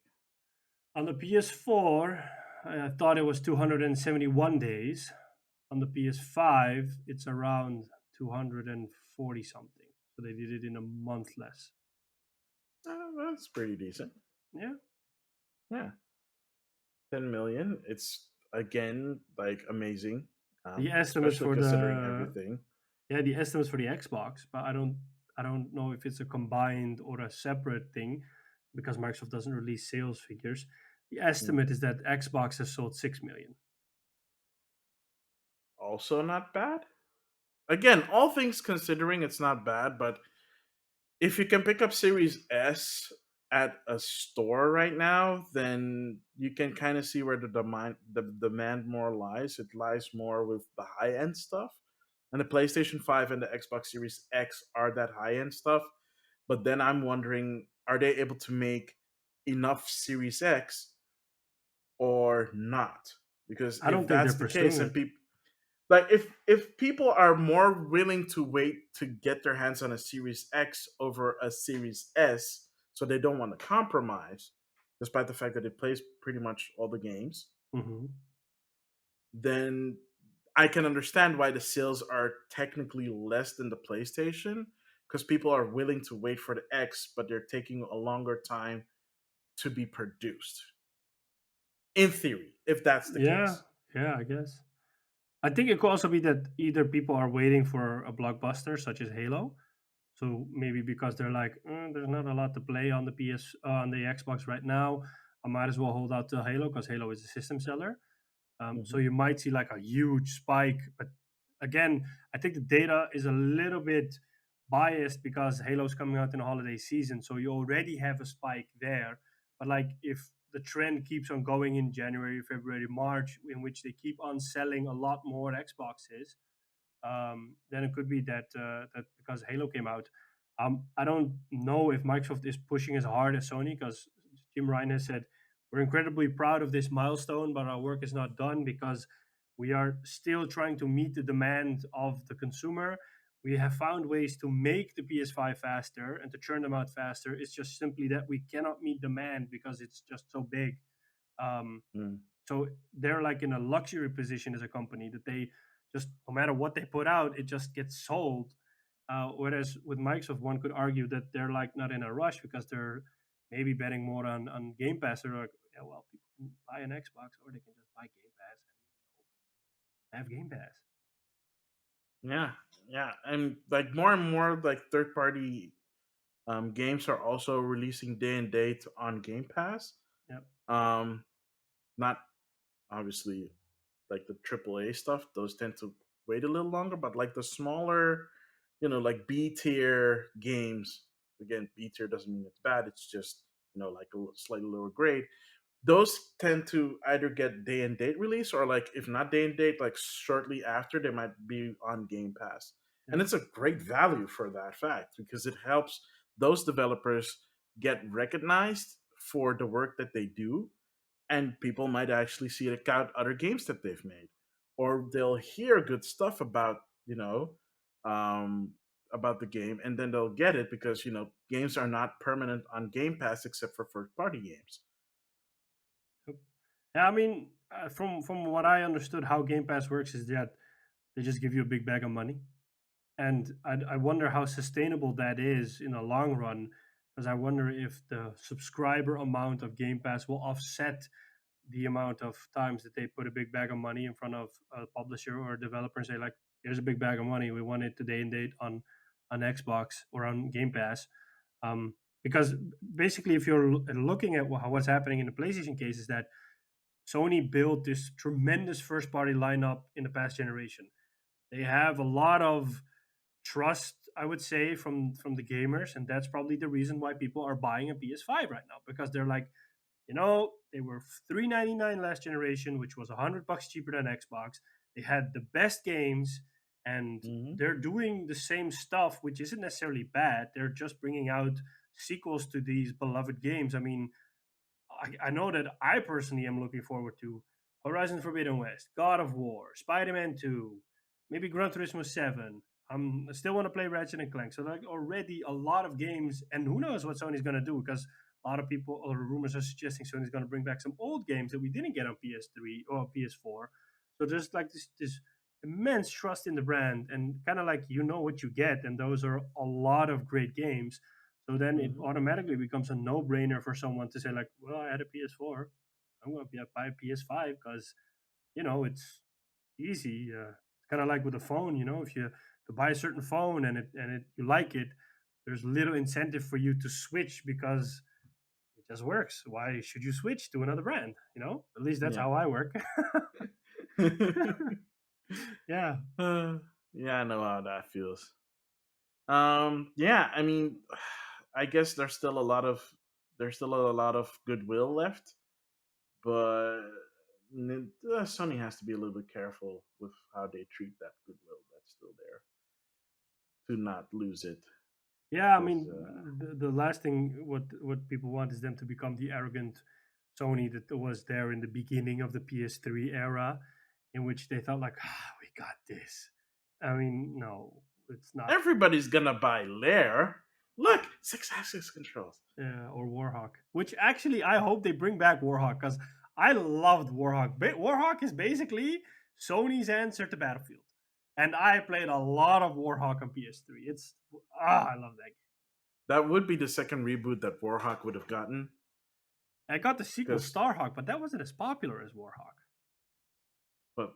On the PS4, I thought it was 271 days. On the PS5, it's around 240 something. So they did it in a month less. That's pretty decent. Yeah. Yeah, 10 million. It's again like amazing, The estimates especially for considering the everything. the estimates for the Xbox, but I don't know if it's a combined or a separate thing because Microsoft doesn't release sales figures. The Mm. estimate is that Xbox has sold 6 million. Also, not bad. Again, all things considering, it's not bad, but if you can pick up Series S at a store right now, then you can kind of see where the demand more lies. It lies more with the high end stuff, and the PlayStation 5 and the Xbox Series X are that high end stuff. But then I'm wondering, are they able to make enough Series X or not? Because I if don't think they're that's the case, pursuing and it. people like if people are more willing to wait to get their hands on a Series X over a Series S, so they don't want to compromise, despite the fact that it plays pretty much all the games, Hmm. then I can understand why the sales are technically less than the PlayStation, because people are willing to wait for the X, but they're taking a longer time to be produced. In theory, if that's the Yeah, case. yeah, I guess. I think it could also be that either people are waiting for a blockbuster such as Halo, so maybe because they're like, there's not a lot to play on the on the Xbox right now, I might as well hold out to Halo because Halo is a system seller. So Mhm. you might see like a huge spike, but again, I think the data is a little bit biased because Halo's coming out in the holiday season, so you already have a spike there. But like if the trend keeps on going in January, February, March, in which they keep on selling a lot more Xboxes, then it could be that that because Halo came out. I don't know if Microsoft is pushing as hard as Sony because Jim Ryan has said we're incredibly proud of this milestone, but our work is not done because we are still trying to meet the demand of the consumer. We have found ways to make the PS5 faster and to churn them out faster. It's just simply that we cannot meet demand because it's just so big. Um, Mm. so they're like in a luxury position as a company that they just no matter what they put out, it just gets sold. Whereas with Microsoft, one could argue that they're like not in a rush because they're maybe betting more on Game Pass. They're like, yeah, well, people can buy an Xbox or they can just buy Game Pass and have Game Pass. Yeah, yeah, and like more and more like third party games are also releasing day and date on Game Pass. Yep. Um, not obviously like the AAA stuff; those tend to wait a little longer. But like the smaller, like B tier games. Again, B tier doesn't mean it's bad. It's just like a slightly lower grade. those tend to either get day and date release, or like if not day and date, like shortly after, they might be on Game Pass. And Yeah. it's a great value for that fact because it helps those developers get recognized for the work that they do, and people might actually see it out other games that they've made, or they'll hear good stuff about, um about the game, and then they'll get it because games are not permanent on Game Pass except for first party games. Yep. Yeah, I mean, from what I understood, how Game Pass works is that they just give you a big bag of money, and I wonder how sustainable that is in the long run, because I wonder if the subscriber amount of Game Pass will offset the amount of times that they put a big bag of money in front of a publisher or a developer and say like, "Here's a big bag of money. We want it today and date on Xbox or on Game Pass." Because basically, if you're looking at what's happening in the PlayStation case, is that Sony built this tremendous first party lineup in the past generation. They have a lot of trust, I would say, from the gamers, and that's probably the reason why people are buying a PS5 right now, because they're like, they were 399 last generation, which was $100 cheaper than Xbox. They had the best games, and Hmm. they're doing the same stuff, which isn't necessarily bad. They're just bringing out sequels to these beloved games. I mean, I know that I personally am looking forward to Horizon Forbidden West, God of War, Spider-Man 2, maybe Gran Turismo 7. I still want to play Ratchet and Clank. So like already a lot of games, and who knows what Sony's going to do, because a lot of people or rumors are suggesting Sony's going to bring back some old games that we didn't get on PS3 or PS4. So there's like this immense trust in the brand, and kind of like what you get, and those are a lot of great games. So then it Hmm. automatically becomes a no-brainer for someone to say like, "Well, I had a PS4, I'm going to buy a PS5 because it's easy." It's kind of like with a phone. If you to buy a certain phone and it you like it, there's little incentive for you to switch because it just works. Why should you switch to another brand? At least that's Yeah. how I work. Yeah. Uh, yeah, I know how that feels. Yeah, I mean, I guess there's still a lot of goodwill left, but Sony has to be a little bit careful with how they treat that goodwill that's still there, to not lose it. Yeah, I Because mean, the last thing what people want is them to become the arrogant Sony that was there in the beginning of the PS3 era, in which they thought like, we got this. I mean, no, it's not. everybody's gonna buy Lair. Look, six axis controls. Or Warhawk, which actually I hope they bring back Warhawk because I loved Warhawk. Warhawk is basically Sony's answer to Battlefield, and I played a lot of Warhawk on PS3. I love that game. That would be the second reboot that Warhawk would have gotten. I got the sequel Because, Starhawk, but that wasn't as popular as Warhawk. but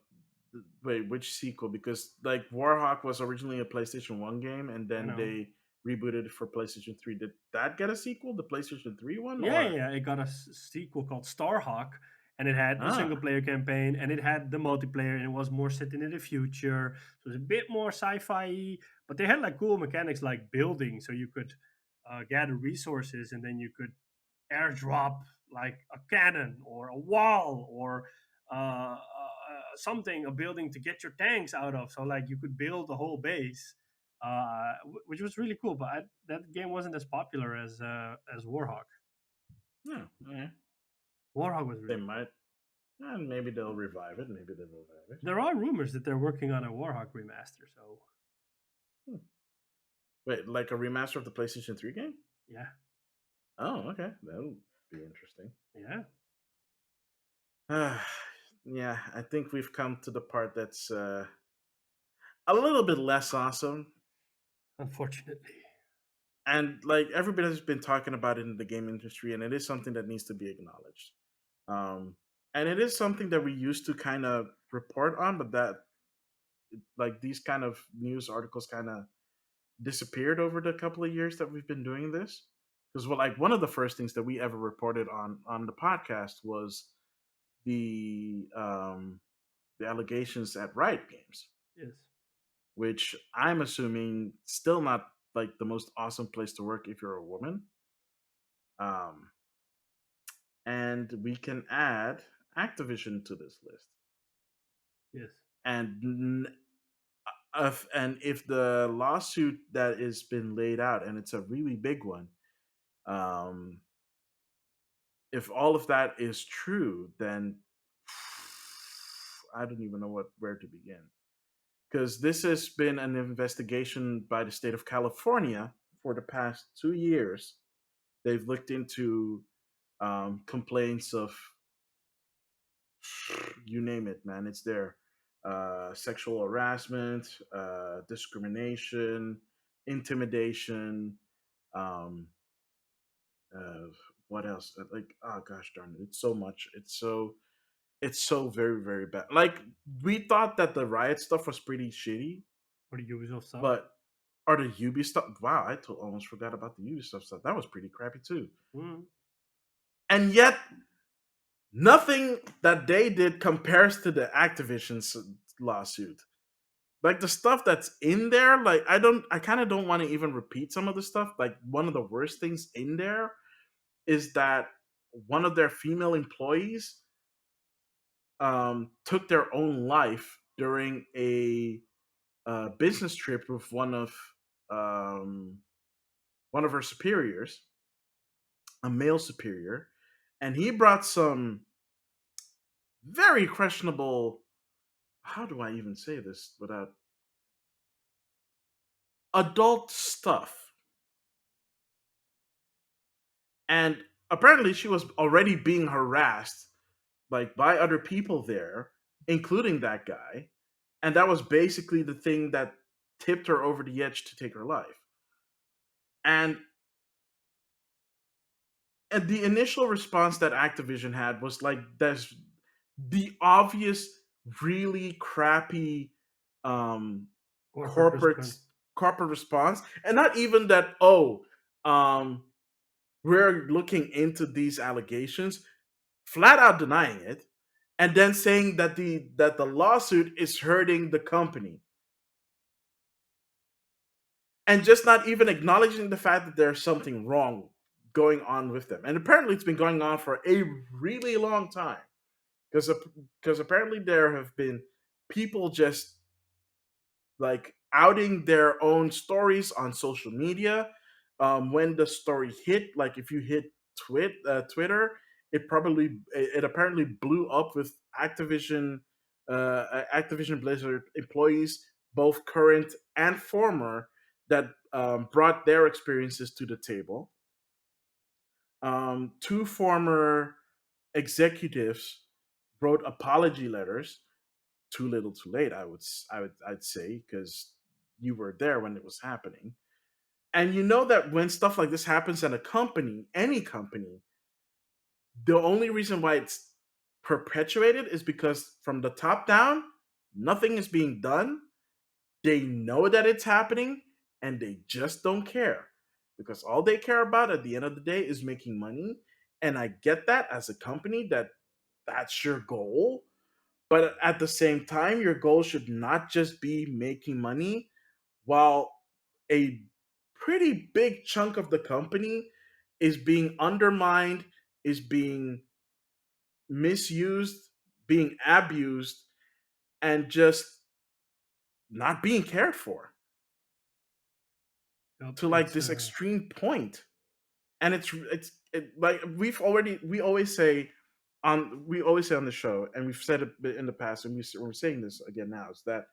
wait, which sequel? Because like Warhawk was originally a PlayStation One game, and I then know. they rebooted it for PlayStation Three. Did that get a sequel? The PlayStation Three one, Yeah, yeah, or yeah. It got a sequel called Starhawk, and it had a single ah, player campaign, and it had the multiplayer, and it was more set in the future. So it was a bit more sci-fi, but they had like cool mechanics like building, so you could gather resources, and then you could airdrop like a cannon or a wall or something, a building to get your tanks out of. So like you could build a whole base, which was really cool. But that game wasn't as popular as Warhawk. yeah, yeah, Warhawk was they really cool. might, and maybe they'll revive it. Maybe they'll revive it. There are rumors that they're working on a Warhawk remaster. So Hmm. Wait, like a remaster of the PlayStation Three game? yeah, Oh, okay, that'll be interesting. yeah. Yeah, I think we've come to the part that's a little bit less awesome, Unfortunately, and like everybody's been talking about it in the game industry, and it is something that needs to be acknowledged. um and it is something that we used to kind of report on, but that like these kind of news articles kind of disappeared over the couple of years that we've been doing this. Because well, like one of the first things that we ever reported on the podcast was the allegations at Riot Games, yes. which I'm assuming still not like the most awesome place to work if you're a woman. Um, and we can add Activision to this list. Yes. And if the lawsuit that has been laid out, and it's a really big one, um, if all of that is true, then I don't even know where to begin. Because this has been an investigation by the state of California for the past 2 years. They've looked into complaints of you name it, man. It's there. Sexual harassment, discrimination, intimidation. Um, uh, what else? Like, oh gosh darn it! It's so much. It's so very very bad. Like we thought that the riot stuff was pretty shitty, Or the Ubisoft stuff. but or the Ubisoft stuff. Wow, almost forgot about the Ubisoft stuff. That was pretty crappy too. Mm. And yet, nothing that they did compares to the Activision's lawsuit. Like the stuff that's in there, like I kind of don't want to even repeat some of the stuff. Like one of the worst things in there is that one of their female employees took their own life during a business trip with um, one of her superiors, a male superior, and he brought some very questionable. How do I even say this without adult stuff? And apparently, she was already being harassed like by other people there, including that guy, and that was basically the thing that tipped her over the edge to take her life. And and the initial response that Activision had was like there's the obvious really crappy um Corporate corporate response. corporate response, and not even that, oh, um we're looking into these allegations, flat out denying it, and then saying that the lawsuit is hurting the company, and just not even acknowledging the fact that there's something wrong going on with them. And apparently it's been going on for a really long time, because apparently there have been people just like outing their own stories on social media. When the story hit, like if you hit Twitter, it apparently blew up with Activision Blizzard employees, both current and former, that brought their experiences to the table. Two former executives wrote apology letters. Too little, too late. I'd say, because you were there when it was happening, and you know that when stuff like this happens in a company, any company, the only reason why it's perpetuated is because from the top down, nothing is being done. They know that it's happening, and they just don't care, because all they care about at the end of the day is making money. And I get that as a company, that's your goal, but at the same time, your goal should not just be making money while a pretty big chunk of the company is being undermined, is being misused, being abused, and just not being cared for Yep, to like it's this extreme point. And like we always say on the show, and we've said it in the past, and we're saying this again now, is that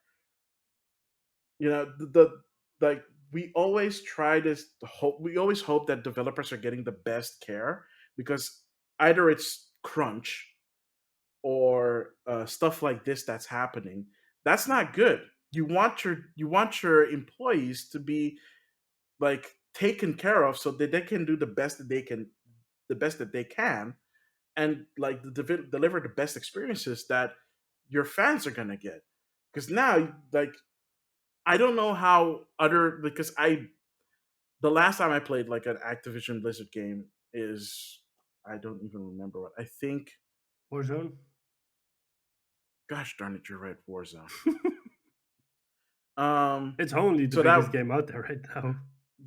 the like we always try this hope we always hope that developers are getting the best care, because either it's crunch or stuff like this that's happening. That's not good. You want your employees to be like taken care of, so that they can do the best that they can, and like deliver the best experiences that your fans are gonna get. Because now, like, I don't know how other because I the last time I played like an Activision Blizzard game is, I don't even remember what I think. Warzone. Gosh darn it, you're right, Warzone. Um, It's only the so biggest that game out there right now.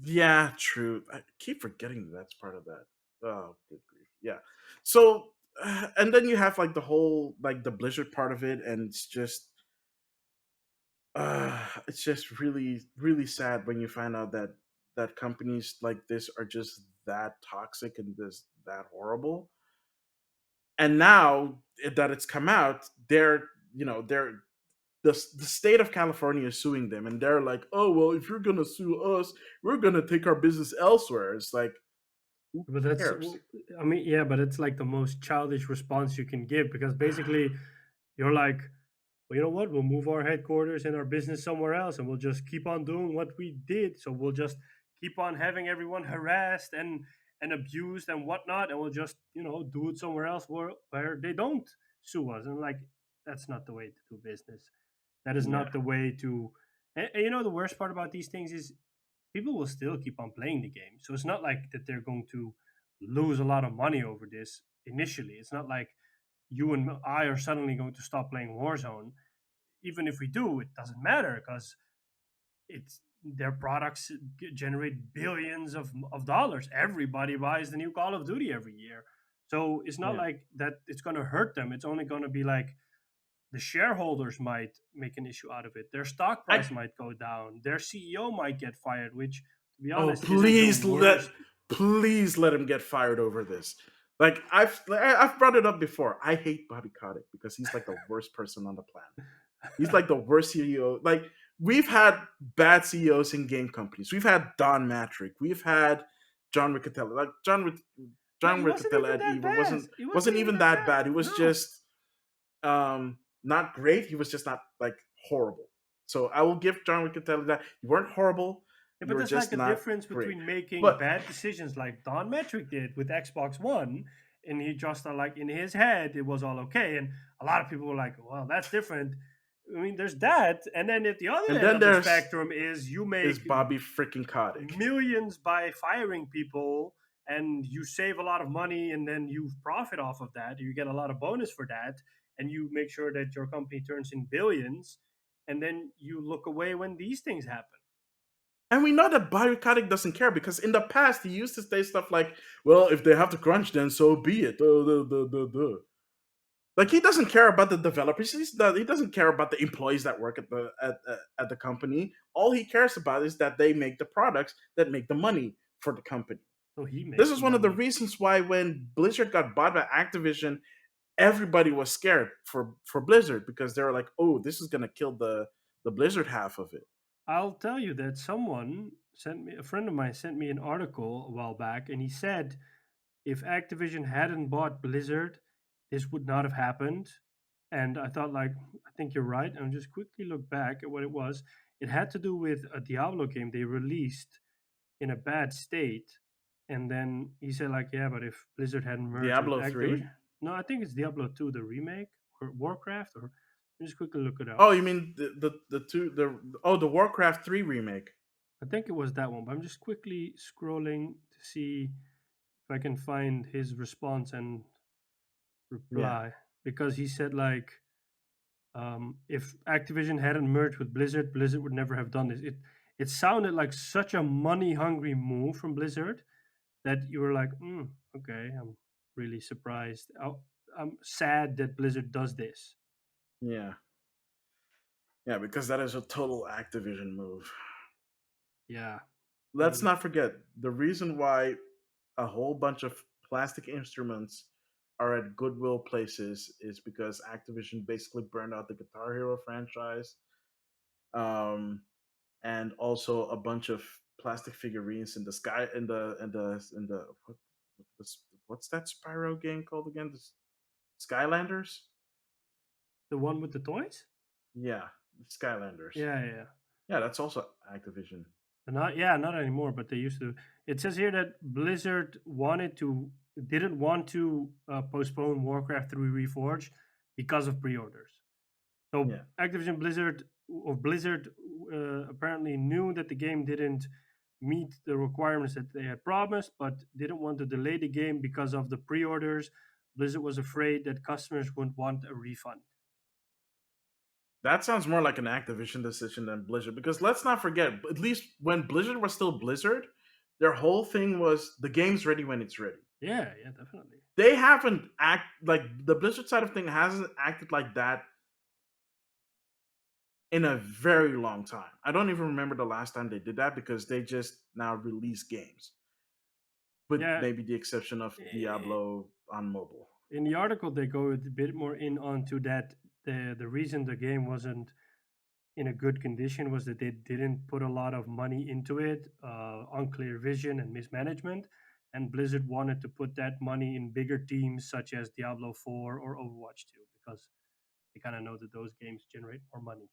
yeah, true. I keep forgetting that that's part of that. Oh, good grief. yeah. So and then you have like the whole like the Blizzard part of it, and it's just really really sad when you find out that companies like this are just that toxic and this that horrible. And now that it's come out, they're the state of California is suing them, and they're like, oh well, if you're gonna sue us, we're gonna take our business elsewhere. It's like, who But that's, cares? I mean, yeah, but it's like the most childish response you can give, because basically you're like, well, you know what? We'll move our headquarters and our business somewhere else, and we'll just keep on doing what we did. So we'll just keep on having everyone harassed and abused and whatnot, and we'll just, do it somewhere else where they don't sue us. And like, that's not the way to do business. That is Yeah, not the way to. And the worst part about these things is people will still keep on playing the game. So it's not like that they're going to lose a lot of money over this initially. It's not like you and I are suddenly going to stop playing Warzone. Even if we do, it doesn't matter, because it's their products generate billions of dollars. Everybody buys the new Call of Duty every year. So it's not yeah. like that it's going to hurt them. It's only going to be like the shareholders might make an issue out of it. Their stock I price might go down. Their CEO might get fired, which, to be Oh, honest, isn't the worst. please let him get fired over this. Like I've brought it up before. I hate Bobby Kotick because he's like the worst person on the planet. He's like the worst CEO. Like we've had bad CEOs in game companies. We've had Don Matrick. We've had John Riccatelli. Like No, John it wasn't Riccatelli even at that Eva bad. It wasn't wasn't even even that that bad. bad. He was No. just not great. He was just not like horrible. So I will give John Riccatelli that. You weren't horrible. Yeah, You but were there's like just a not difference great. between making But bad decisions like Don Metric did with Xbox One, and he just like in his head it was all okay, and a lot of people were like, "Well, that's different." I mean, there's that, and then at the other and end then of the there's spectrum is you is make Bobby freaking Kotick. millions by firing people, and you save a lot of money, and then you profit off of that. You get a lot of bonus for that, and you make sure that your company turns in billions, and then you look away when these things happen. And we know that Bobby Kotick doesn't care because in the past he used to say stuff like, "Well, if they have to crunch, then so be it." Like he doesn't care about the developers. He doesn't care about the employees that work at the company. All he cares about is that they make the products that make the money for the company. So he This makes is the one of the money. reasons why when Blizzard got bought by Activision, everybody was scared for Blizzard because they were like, "Oh, this is gonna kill the Blizzard half of it." I'll tell you that a friend of mine sent me an article a while back, and he said if Activision hadn't bought Blizzard, this would not have happened. And I thought, like, I think you're right. And just quickly look back at what it was. It had to do with a Diablo game they released in a bad state. And then he said, like, yeah, but if Blizzard hadn't merged with Diablo 3? Activision, no, I think it's Diablo 2, the remake, or Warcraft, or let me just quickly look it up. Oh, you mean the Warcraft 3 remake? I think it was that one, but I'm just quickly scrolling to see if I can find his response and Yeah. reply, because he said like, if Activision hadn't merged with Blizzard, Blizzard would never have done this. It sounded like such a money hungry move from Blizzard that you were like, okay, I'm really surprised. I'm sad that Blizzard does this. Yeah. Yeah, because that is a total Activision move. Yeah, it Let's is. not forget the reason why a whole bunch of plastic instruments are at Goodwill places is because Activision basically burned out the Guitar Hero franchise, um, and also a bunch of plastic figurines in the sky what's that Spyro game called again? The Skylanders? The one with the toys. Yeah, the Skylanders. Yeah, yeah, yeah. Yeah, that's also Activision. Not, yeah, not anymore, but they used to. It says here that Blizzard didn't want to postpone Warcraft 3 Reforged because of pre-orders. So Yeah. Blizzard apparently knew that the game didn't meet the requirements that they had promised, but didn't want to delay the game because of the pre-orders. Blizzard was afraid that customers wouldn't want a refund. That sounds more like an Activision decision than Blizzard because let's not forget, at least when Blizzard was still Blizzard, their whole thing was the game's ready when it's ready. Yeah, yeah, definitely. they haven't act like the Blizzard side of thing hasn't acted like that in a very long time. I don't even remember the last time they did that because they just now release games, with Yeah, maybe the exception of i- Diablo on mobile. in the article they go a bit more in onto that. The reason the game wasn't in a good condition was that they didn't put a lot of money into it, unclear vision and mismanagement. And Blizzard wanted to put that money in bigger teams such as Diablo 4 or Overwatch 2 because they kind of know that those games generate more money.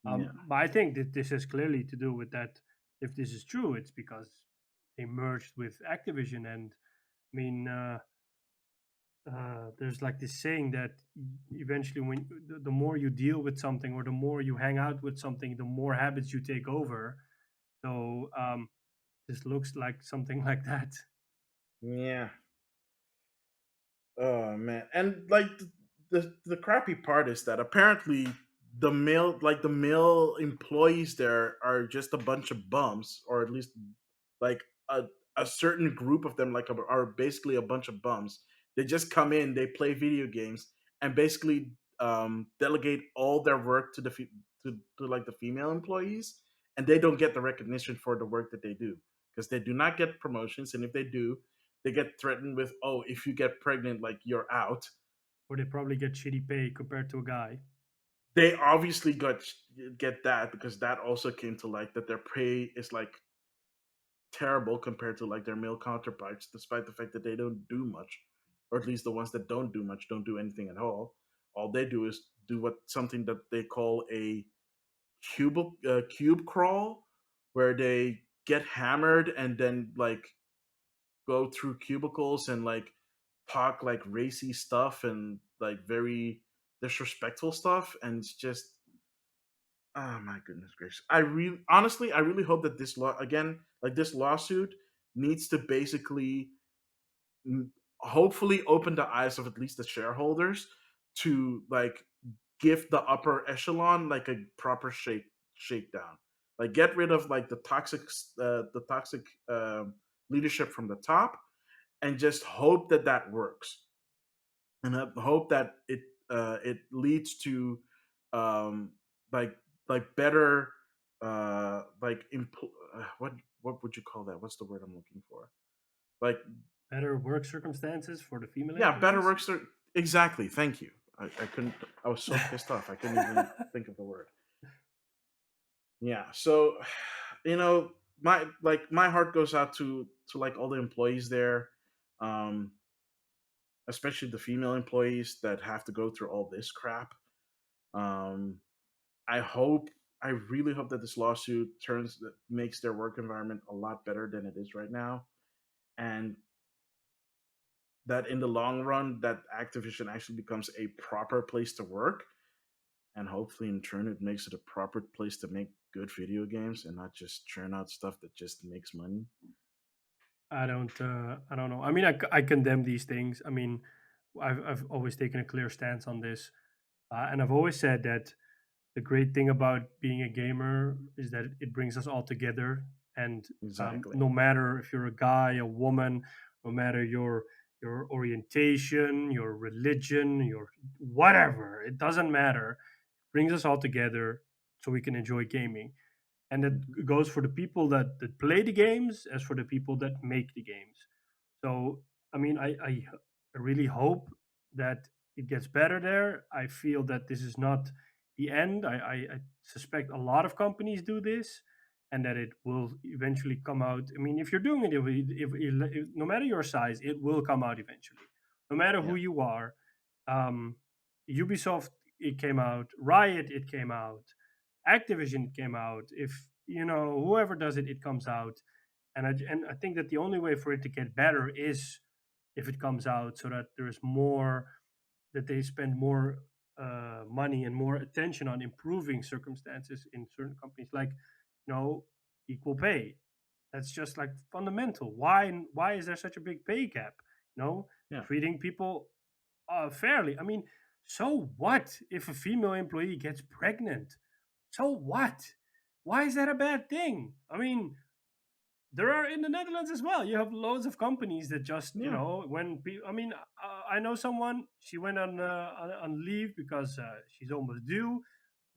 Yeah, But I think that this has clearly to do with that. If this is true, it's because they merged with Activision. And I mean, there's like this saying that eventually, when the more you deal with something or the more you hang out with something, the more habits you take over. So this looks like something like that. yeah. Oh man, and like the crappy part is that apparently the male employees there are just a bunch of bums, or at least like a certain group of them are basically a bunch of bums. They just come in, they play video games, and basically delegate all their work to to like the female employees, and they don't get the recognition for the work that they do because they do not get promotions, and if they do, they get threatened with, oh, if you get pregnant, like you're out. Or they probably get shitty pay compared to a guy. They obviously get that because that also came to light that their pay is like terrible compared to like their male counterparts, despite the fact that they don't do much, or at least the ones that don't do much don't do anything at all. All they do is do what something that they call a cube crawl, where they get hammered and then like go through cubicles and like talk like racy stuff and like very disrespectful stuff, and it's just, oh my goodness gracious. I really hope that this law again, like this lawsuit, needs to basically mm, hopefully open the eyes of at least the shareholders to like give the upper echelon like a proper shakedown. Like get rid of like the toxic leadership from the top, and just hope that that works, and I hope that it leads to um, like better what would you call that? What's the word I'm looking for? Like, Better work circumstances for the female yeah, better employees. works. Exactly. Thank you. I couldn't. I was so pissed off. I couldn't even think of the word. Yeah. So, my heart goes out to like all the employees there, um, especially the female employees that have to go through all this crap. Um, I hope, I really hope that this lawsuit turns makes their work environment a lot better than it is right now, and that in the long run, that Activision actually becomes a proper place to work, and hopefully in turn it makes it a proper place to make good video games and not just churn out stuff that just makes money. I don't know. I mean, I condemn these things. I mean, I've always taken a clear stance on this, and I've always said that the great thing about being a gamer is that it brings us all together. And Exactly. no matter if you're a guy, a woman, no matter your orientation, your religion, your whatever, it doesn't matter. It brings us all together so we can enjoy gaming. And Mhm. that goes for the people that play the games as for the people that make the games. So I mean, I really hope that it gets better there. I feel that this is not the end. I suspect a lot of companies do this, and that it will eventually come out. I mean, if you're doing it, if no matter your size, it will come out eventually. No matter Yeah. who you are, um, Ubisoft, it came out. Riot, it came out. Activision came out. If you know whoever does it, it comes out. And I think that the only way for it to get better is if it comes out, so that there's more, that they spend more money and more attention on improving circumstances in certain companies, like equal pay. That's just like fundamental. Why is there such a big pay gap? Yeah. Treating people fairly. I mean, so what if a female employee gets pregnant? So what? Why is that a bad thing? I mean, there are in the Netherlands as well. You have loads of companies that just, Yeah. when people. I mean, I know someone. She went on leave because she's almost due.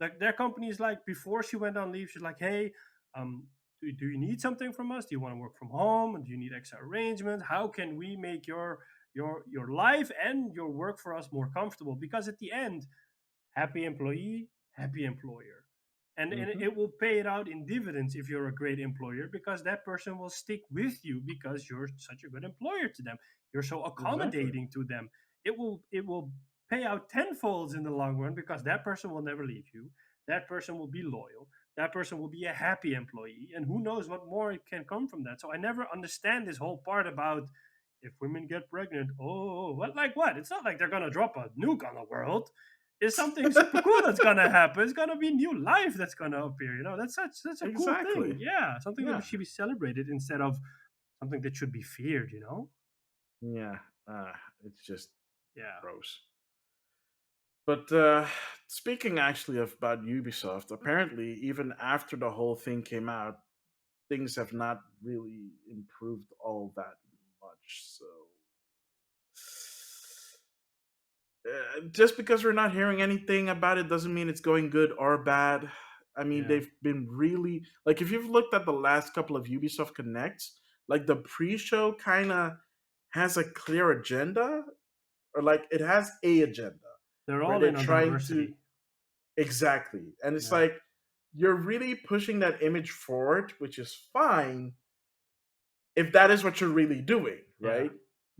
Like their company is like before she went on leave, she's like, hey, do you need something from us? Do you want to work from home? Do you need extra arrangements? How can we make your life and your work for us more comfortable? Because at the end, happy employee, happy employer. And Hmm. it will pay it out in dividends if you're a great employer, because that person will stick with you because you're such a good employer to them. You're so Exactly. accommodating to them. It will pay out tenfolds in the long run because that person will never leave you. That person will be loyal. That person will be a happy employee. And who knows what more it can come from that. So I never understand this whole part about if women get pregnant, oh, what like what? It's not like they're gonna drop a nuke on the world. Is something super cool that's gonna happen. It's gonna be new life that's gonna appear. That's such a cool thing. Exactly. Yeah, something that Yeah. should be celebrated instead of something that should be feared. Yeah. It's just Yeah, gross. But speaking actually of about Ubisoft, apparently even after the whole thing came out, things have not really improved all that much. So just because we're not hearing anything about it doesn't mean it's going good or bad. I mean, yeah. they've been really like if you've looked at the last couple of Ubisoft Connects, like the pre-show kind of has a clear agenda, or like it has a agenda They're where all they're in on trying to diversity. exactly, and it's Yeah, like you're really pushing that image forward, which is fine if that is what you're really doing, yeah. right?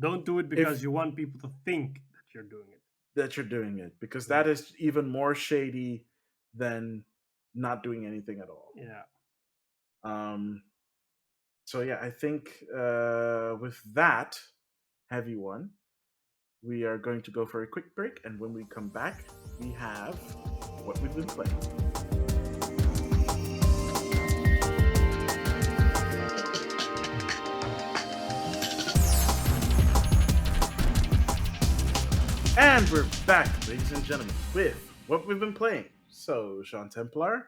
Don't do it because If you want people to think that you're doing it. that you're doing it, because Yeah, that is even more shady than not doing anything at all. yeah. Um, so yeah, I think with that heavy one, we are going to go for a quick break, and when we come back, we have what we've been playing. And we're back, ladies and gentlemen, with what we've been playing. So, Sean Templar,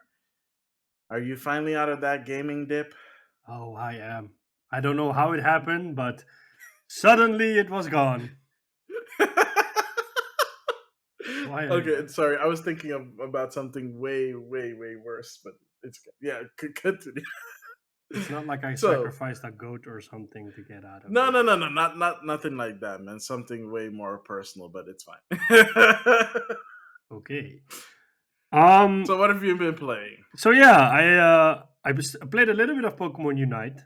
are you finally out of that gaming dip? Oh, I am. I don't know how it happened, but suddenly it was gone. Why Okay, again? sorry. I was thinking about something way, way, way worse, but it's yeah. Continue. It's not like I So, sacrificed a goat or something to get out of no, it. no, no, no, not nothing like that, man. Something way more personal, but it's fine. Okay. So, Um. what have you been playing? So yeah, I played a little bit of Pokemon Unite,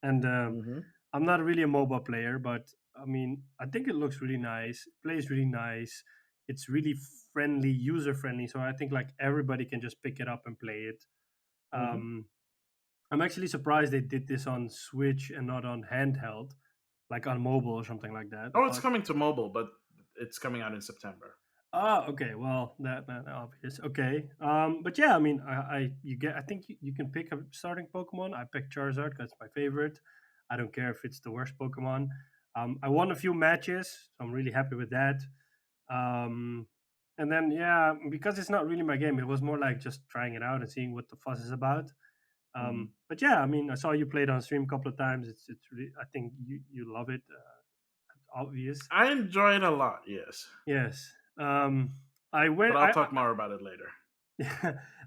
and Hmm. I'm not really a mobile player, but I mean, I think it looks really nice. Plays really nice. It's really friendly, user friendly. So I think like everybody can just pick it up and play it. Hmm. Um, I'm actually surprised they did this on Switch and not on handheld, like on mobile or something like that. Oh, it's But coming to mobile, but it's coming out in September. okay. Well, that obvious. Okay. But yeah, I mean, I think you can pick a starting Pokemon. I picked Charizard because it's my favorite. I don't care if it's the worst Pokemon. I won a few matches, so I'm really happy with that. Um, and then yeah, because it's not really my game, it was more like just trying it out and seeing what the fuss is about. Hmm. But yeah, I mean, I saw you play it on stream a couple of times. It's really, I think you love it. Obvious. I enjoy it a lot, yes, Yes. I but went. I'll talk more about it later.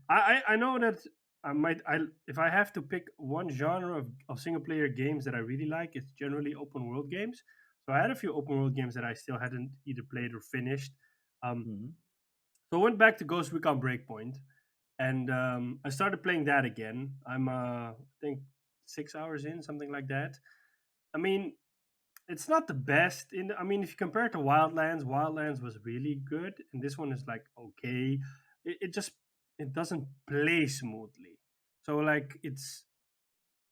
I know that I if I have to pick one genre of single player games that I really like, it's generally open world games. So I had a few open world games that I still hadn't either played or finished. Um, Hmm. so I went back to Ghost Recon Breakpoint, and I started playing that again. I'm I think 6 hours in, something like that. I mean, it's not the best. I mean, if you compare it to Wildlands, Wildlands was really good, and this one is like okay. It just it doesn't play smoothly. So like it's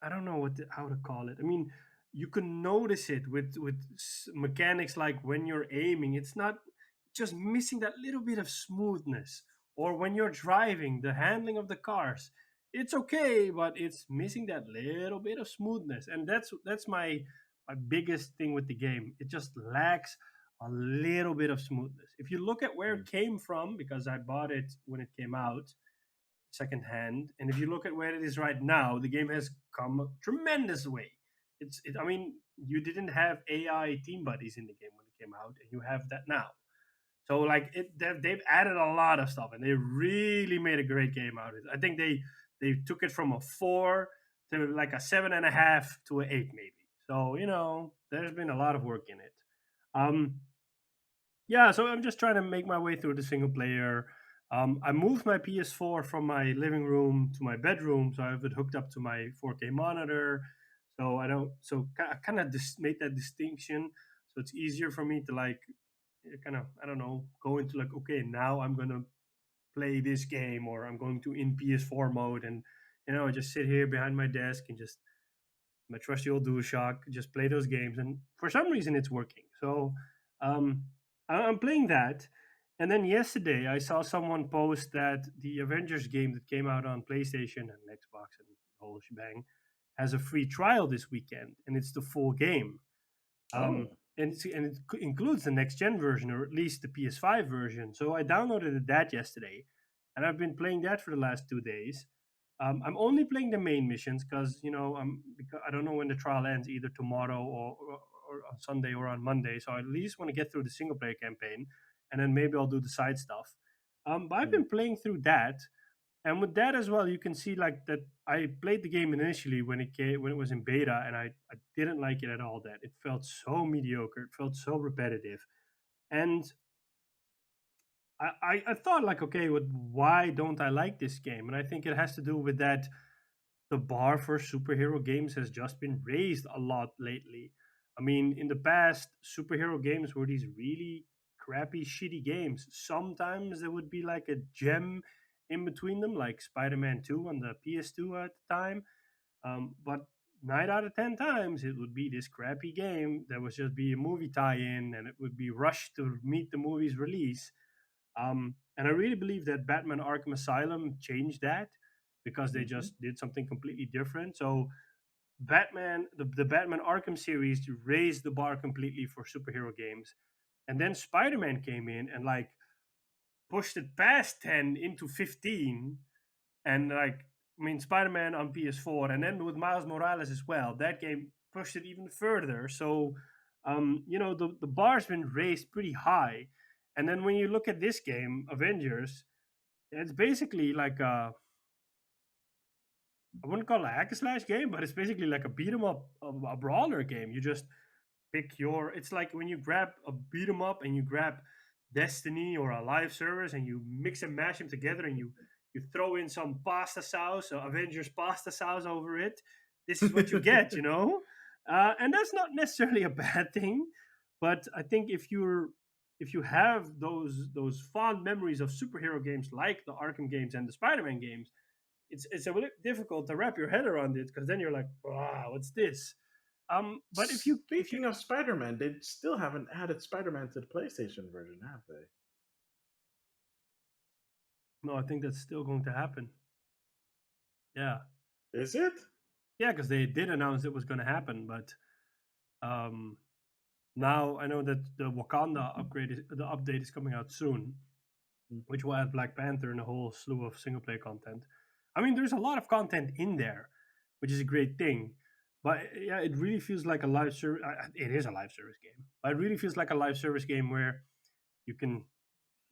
I don't know how to call it. I mean, you can notice it with mechanics like when you're aiming, it's not just missing that little bit of smoothness. Or when you're driving, the handling of the cars, it's okay, but it's missing that little bit of smoothness, and that's my biggest thing with the game. It just lacks a little bit of smoothness. If you look at where it came from, because I bought it when it came out, secondhand. And if you look at where it is right now, the game has come a tremendous way. I mean, you didn't have AI team buddies in the game when it came out, and you have that now. So like they've added a lot of stuff, and they really made a great game out of it. I think they took it from a 4 to like a 7.5 to an 8 maybe. So there's been a lot of work in it. Um, yeah, so I'm just trying to make my way through the single player. I moved my PS4 from my living room to my bedroom, so I have it hooked up to my 4K monitor. So I don't. So I kind of made that distinction, so it's easier for me to like kind of, I don't know, go into like, okay, now I'm gonna play this game, or I'm going to in PS4 mode, and just sit here behind my desk and just my trusty old DualShock, just play those games, and for some reason it's working. So um, I'm playing that, and then yesterday I saw someone post that the Avengers game that came out on PlayStation and Xbox and the whole shebang has a free trial this weekend, and it's the full game. Oh. And it includes the next gen version, or at least the PS5 version. So I downloaded that yesterday, and I've been playing that for the last 2 days. I'm only playing the main missions because because I don't know when the trial ends, either tomorrow or on Sunday or on Monday. So I at least want to get through the single player campaign, and then maybe I'll do the side stuff. But I've Mm. been playing through that, and with that as well, you can see like that I played the game initially when it was in beta, and I didn't like it at all. That it felt so mediocre, it felt so repetitive, and I thought like, okay, why don't I like this game? And I think it has to do with that the bar for superhero games has just been raised a lot lately. I mean, in the past, superhero games were these really crappy, shitty games. Sometimes there would be like a gem in between them, like Spider Man 2 on the PS2 at the time. But 9 out of 10 times, it would be this crappy game that would just be a movie tie in, and it would be rushed to meet the movie's release. And I really believe that Batman Arkham Asylum changed that because they Hmm. just did something completely different. So the Batman Arkham series raised the bar completely for superhero games. And then Spider-Man came in and like pushed it past 10 into 15. And like, I mean, Spider-Man on PS4, and then with Miles Morales as well, that game pushed it even further. So, the bar's been raised pretty high. And then when you look at this game, Avengers, it's basically like I wouldn't call it a hack and slash game, but it's basically like a beat 'em up, a brawler game. You just pick your. It's like when you grab a beat 'em up and you grab Destiny or a live service and you mix and mash them together, and you throw in some pasta sauce, Avengers pasta sauce over it. This is what you get, and that's not necessarily a bad thing, but I think if you have those fond memories of superhero games like the Arkham games and the Spider-Man games, it's a bit difficult to wrap your head around it, because then you're like, wow, what's this? But if you Speaking of Spider-Man, they still haven't added Spider-Man to the PlayStation version, have they? no, I think that's still going to happen. Yeah, Is it? yeah, because they did announce it was going to happen, but um, now I know that the Wakanda the update is coming out soon, which will add Black Panther and a whole slew of single player content. I mean, there's a lot of content in there, which is a great thing. But yeah, it really feels like a live service. It is a live service game, but it really feels like a live service game where you can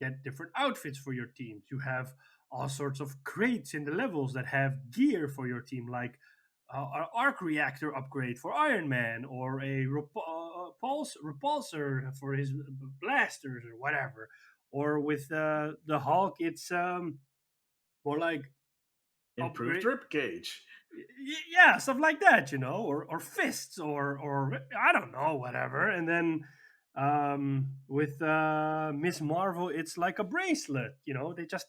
get different outfits for your teams. You have all sorts of crates in the levels that have gear for your team, like an arc reactor upgrade for Iron Man, or a repulsor for his blasters, or whatever. Or with the Hulk, it's more like Improved upgrade. rib cage. Yeah, stuff like that, or fists, or I don't know, whatever. And then with Miss Marvel, it's like a bracelet. They just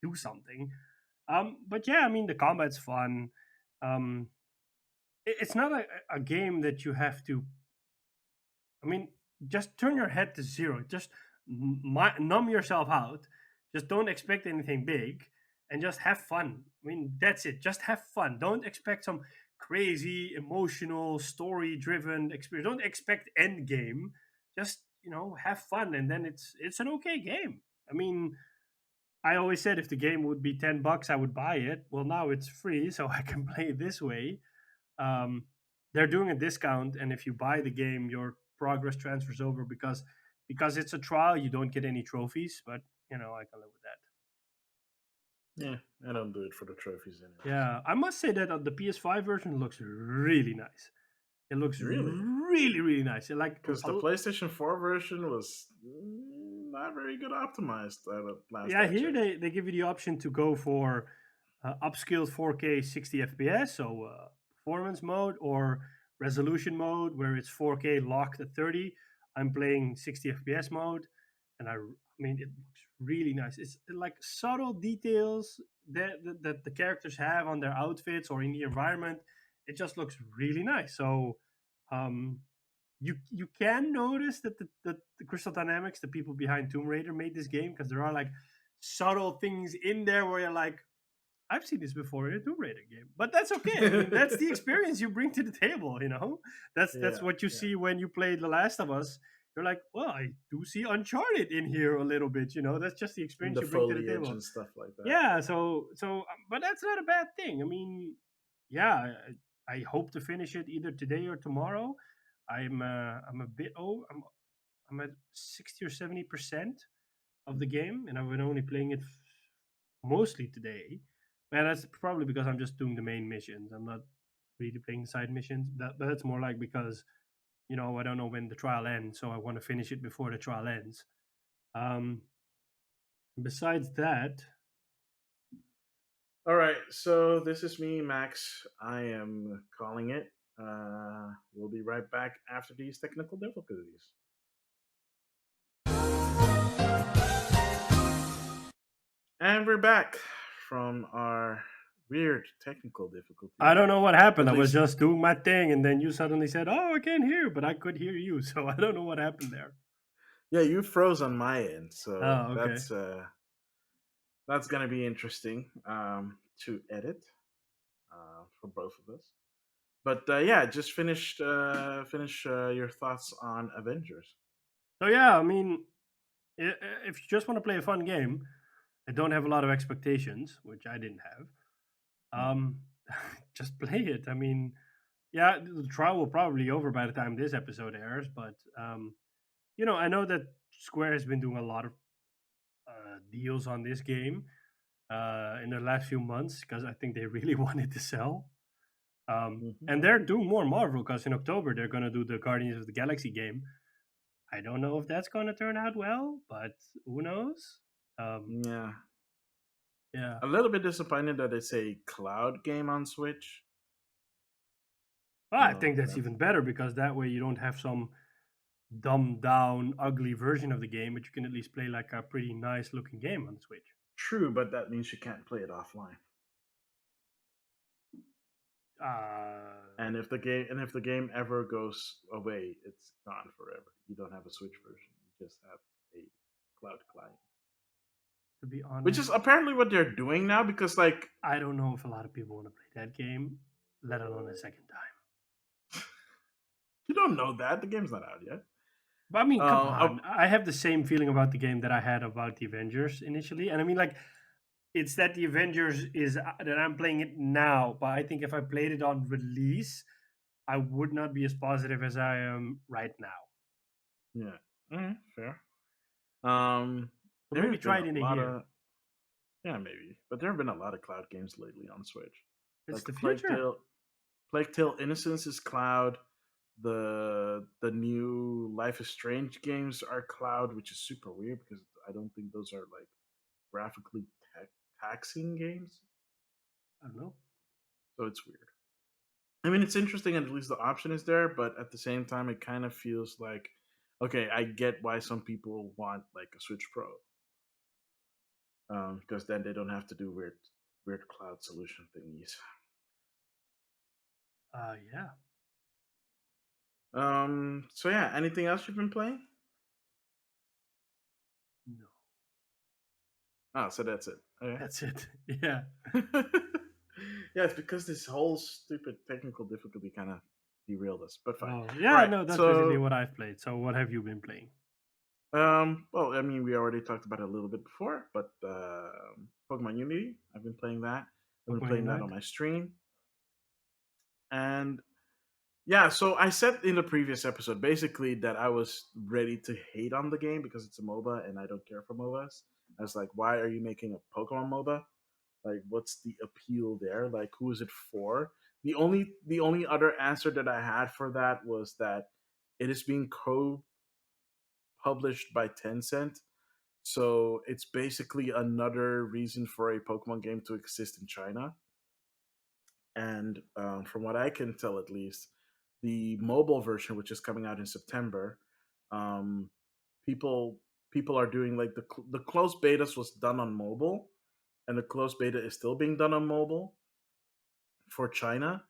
do something. But yeah, I mean, the combat's fun. Um, it's not a game that you have to. I mean, just turn your head to zero. Just numb yourself out. Just don't expect anything big, and just have fun. I mean, that's it. Just have fun. Don't expect some crazy, emotional, story-driven experience. Don't expect end game. Just have fun, and then it's an okay game. I mean, I always said if the game would be $10, I would buy it. Well, now it's free, so I can play it this way. Um, they're doing a discount, and if you buy the game, your progress transfers over because it's a trial. You don't get any trophies, but I can live with that. Yeah, I don't do it for the trophies anyway. Yeah, I must say that the PS5 version looks really nice. It looks Really? really, really nice. Because the PlayStation 4 version was not very good optimized last Yeah, I here checked. they give you the option to go for upscaled 4K 60 FPS, so performance mode, or resolution mode where it's 4K locked at 30. I'm playing 60 FPS mode, and I mean it looks really nice. It's like subtle details that the characters have on their outfits or in the environment. It just looks really nice. So um, you can notice that the Crystal Dynamics, the people behind Tomb Raider, made this game, because there are like subtle things in there where you're like, I've seen this before in a Tomb Raider game, but that's okay. I mean, that's the experience you bring to the table. That's Yeah, what you see when you play The Last of Us. You're like, well, I do see Uncharted in here a little bit. That's just the and experience the you bring to the foliage table. and stuff like that. Yeah. But that's not a bad thing. I mean, yeah, I hope to finish it either today or tomorrow. I'm a bit oh I'm at 60 or 70% of the game, and I've been only playing it mostly today. And that's probably because I'm just doing the main missions. I'm not really playing the side missions. But that's more like because I don't know when the trial ends, so I want to finish it before the trial ends. Um, besides that, All right, so this is me, Max. I am calling it. We'll be right back after these technical difficulties. And we're back from our weird technical difficulties. I don't know what happened. At I was least, just doing my thing, and then you suddenly said, "Oh, I can't hear," but I could hear you, so I don't know what happened there. yeah, you froze on my end, so Oh, okay. that's gonna be interesting to edit for both of us. But yeah, just finish your thoughts on Avengers. So yeah, I mean, if you just want to play a fun game and don't have a lot of expectations, which I didn't have, Hmm. um, just play it. I mean, yeah, the trial will probably be over by the time this episode airs, but I know that Square has been doing a lot of deals on this game in the last few months because I think they really wanted to sell. Hmm. And they're doing more Marvel because in October they're going to do the Guardians of the Galaxy game. I don't know if that's going to turn out well, but who knows? Um, Yeah, yeah. a little bit disappointed that it's a cloud game on Switch. Well, I So think that's that's even better because that way you don't have some dumbed down, ugly version of the game, but you can at least play like a pretty nice looking game on Switch. true, but that means you can't play it offline. Uh, And if the game ever goes away, it's gone forever. You don't have a Switch version. You just have a cloud client, to be which is honest, apparently what they're doing now. Because like I don't know if a lot of people want to play that game, let alone a second time. you don't know that the game's not out yet. But I mean, come Uh, on. I have the same feeling about the game that I had about the Avengers initially. And I mean, like, it's that the Avengers is that I'm playing it now. But I think if I played it on release, I would not be as positive as I am right now. yeah, fair. Um, So there maybe have been try it a in a lot year. of yeah, maybe, but there have been a lot of cloud games lately on Switch. It's Like the future. Plague Tale Innocence is cloud. The new Life is Strange games are cloud, which is super weird because I don't think those are like graphically taxing games. I don't know. So it's weird. I mean, it's interesting, and at least the option is there, but at the same time, it kind of feels like, okay, I get why some people want like a Switch Pro, because then they don't have to do weird cloud solution thingies. Yeah. So yeah, anything else you've been playing? No. Oh, so that's it. Okay. That's it. Yeah. Yeah, it's because this whole stupid technical difficulty kind of derailed us, but fine. Oh, All yeah. right, No, that's basically so what I've played. So what have you been playing? Well, I mean, we already talked about it a little bit before, but Pokemon Unity, I've been playing that. I've been Pokemon playing that on Unite. my stream, and yeah. So I said in the previous episode, basically, that I was ready to hate on the game because it's a MOBA, and I don't care for MOBAs. I was like, why are you making a Pokemon MOBA? Like, what's the appeal there? Like, who is it for? The only other answer that I had for that was that it is being co-published by Tencent. So it's basically another reason for a Pokemon game to exist in China. And from what I can tell, at least, the mobile version, which is coming out in September, um, people people are doing like the closed betas was done on mobile, and the closed beta is still being done on mobile for China.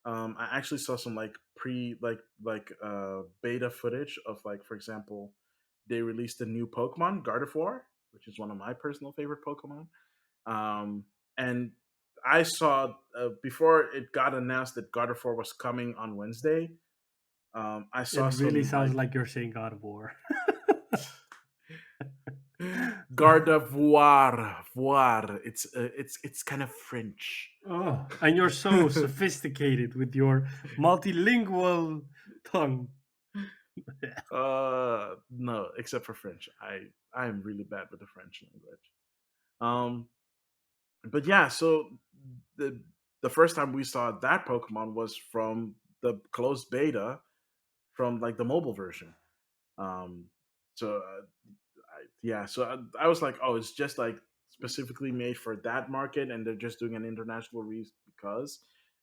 I actually saw some like beta footage of, like, for example, they released a new Pokemon, Gardevoir, which is one of my personal favorite Pokemon. And I saw, before it got announced that Gardevoir was coming on Wednesday. I It saw really some sounds like like you're saying God of War. Gardevoir, voir. It's kind of French. Oh, and you're so sophisticated with your multilingual tongue. No, except for French. I am really bad with the French language. Um, but yeah, so the the first time we saw that Pokemon was from the closed beta, from like the mobile version. Um, so yeah, so I was like, oh, it's just like specifically made for that market, and they're just doing an international release because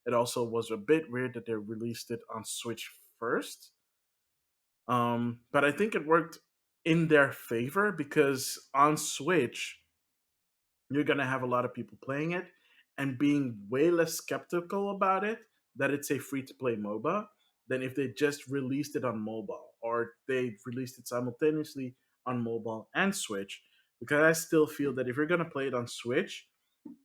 it also was a bit weird that they released it on Switch first. But I think it worked in their favor because on Switch, you're going to have a lot of people playing it and being way less skeptical about it that it's a free to play MOBA than if they just released it on mobile, or they released it simultaneously on mobile and Switch. Because I still feel that if you're going to play it on Switch,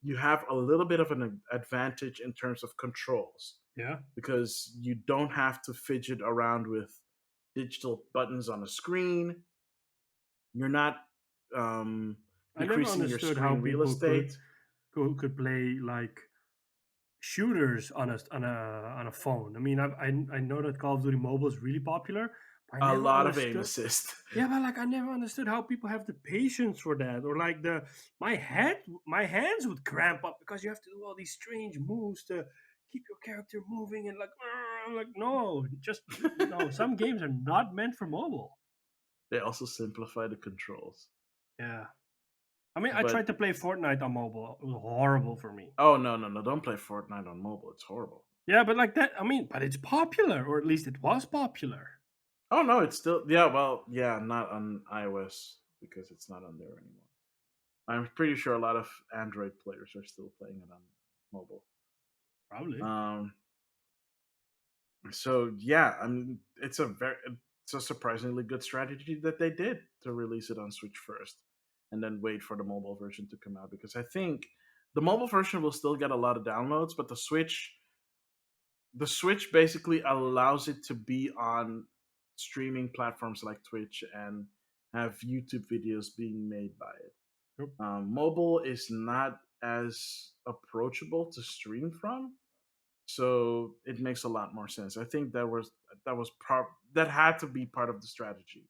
you have a little bit of an advantage in terms of controls, Yeah. because you don't have to fidget around with digital buttons on a screen. You're not I never decreasing your understood how screen real people could estate. could play like shooters on a phone. I mean, I know that Call of Duty Mobile is really popular, but I A never lot of aim understood. assist. Yeah, but like I never understood how people have the patience for that, or like my hands would cramp up because you have to do all these strange moves to keep your character moving, and like I'm like no, just no. Some games are not meant for mobile. They also simplify the controls. Yeah, I mean, I But tried to play Fortnite on mobile. It was horrible for me. oh, no, no, no! Don't play Fortnite on mobile. It's horrible. Yeah, but like that, I mean, but it's popular, or at least it was popular. Oh no, it's still, yeah. Well, yeah, not on iOS because it's not on there anymore. I'm pretty sure a lot of Android players are still playing it on mobile. Probably. Um, so yeah, I mean, it's a surprisingly good strategy that they did to release it on Switch first, and then wait for the mobile version to come out, because I think the mobile version will still get a lot of downloads, but the Switch basically allows it to be on streaming platforms like Twitch and have YouTube videos being made by it. Yep. Mobile is not as approachable to stream from, so it makes a lot more sense. I think that had to be part of the strategy.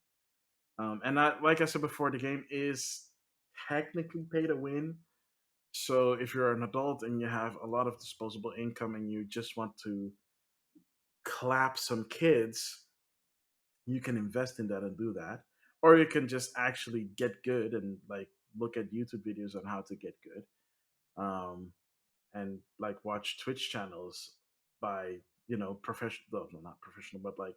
And like I said before, the game is technically pay to win. So if you're an adult and you have a lot of disposable income and you just want to clap some kids, you can invest in that and do that. Or you can just actually get good and like look at YouTube videos on how to get good. Um, and like watch Twitch channels by, professional, no, not professional, but like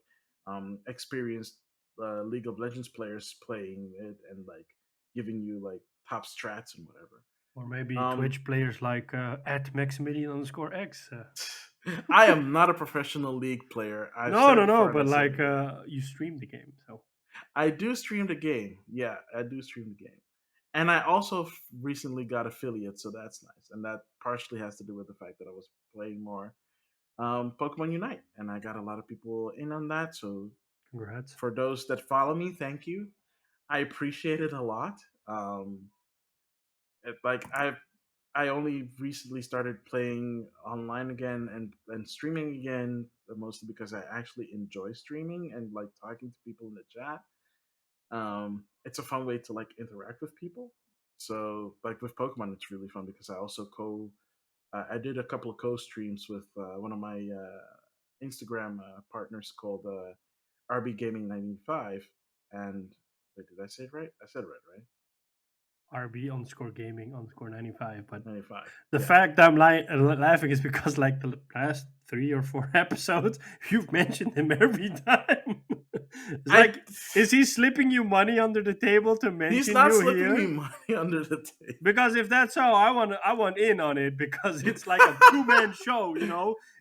experienced League of Legends players playing it and like giving you like top strats and whatever. Or maybe Um, Twitch players like at Maxemillian underscore X. I am not a professional League player. I've No, said it no, no. before and I But said it like again. you stream the game, so I do stream the game. Yeah, I do stream the game. And I also recently got affiliate, so that's nice. And that partially has to do with the fact that I was playing more Pokemon Unite, and I got a lot of people in on that. So congrats. for those that follow me, thank you. I appreciate it a lot. Like I only recently started playing online again and streaming again, mostly because I actually enjoy streaming and like talking to people in the chat. It's a fun way to like interact with people. So like with Pokemon, it's really fun because I also I did a couple of co-streams with one of my Instagram partners called RB Gaming 95. And wait, did I say it right? I said it right, right? RB_gaming_95. But 95. the Yeah. fact I'm laughing is because like the last 3 or 4 episodes, you've mentioned him every time. It's I like, is he slipping you money under the table to He's mention not you slipping me here? money under the table. Because if that's so, I want in on it, because it's like a 2-man show.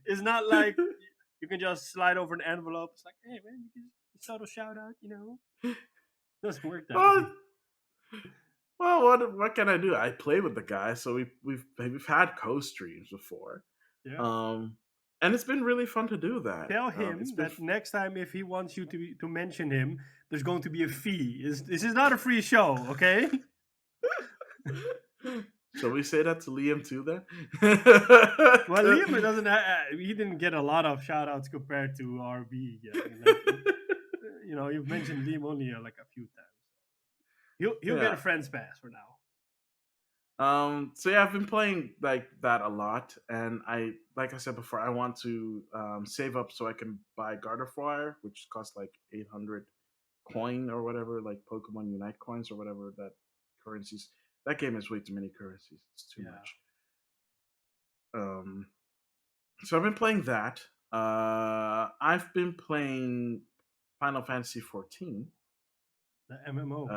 It's not like you can just slide over an envelope. It's like, hey man, you can subtle shout out. It doesn't work that way. well, well, what can I do? I play with the guy, so we've had co-streams before, Yeah. um, and it's been really fun to do that. Tell It's him been that next time, if he wants you to mention him, there's going to be a fee. This is not a free show, okay? Shall we say that to Liam too then? Well, Liam doesn't. He didn't get a lot of shout outs compared to RB. Yeah, I mean, like, you've mentioned Liam only like a few times. He'll get a Yeah. friend's pass for now. So yeah, I've been playing like that a lot, and like I said before, I want to save up so I can buy Gardevoir, which costs like 800 coin or whatever, like Pokemon Unite coins or whatever that currencies. That game has way too many currencies. It's too much. Um, so I've been playing that. I've been playing Final Fantasy 14, The MMO.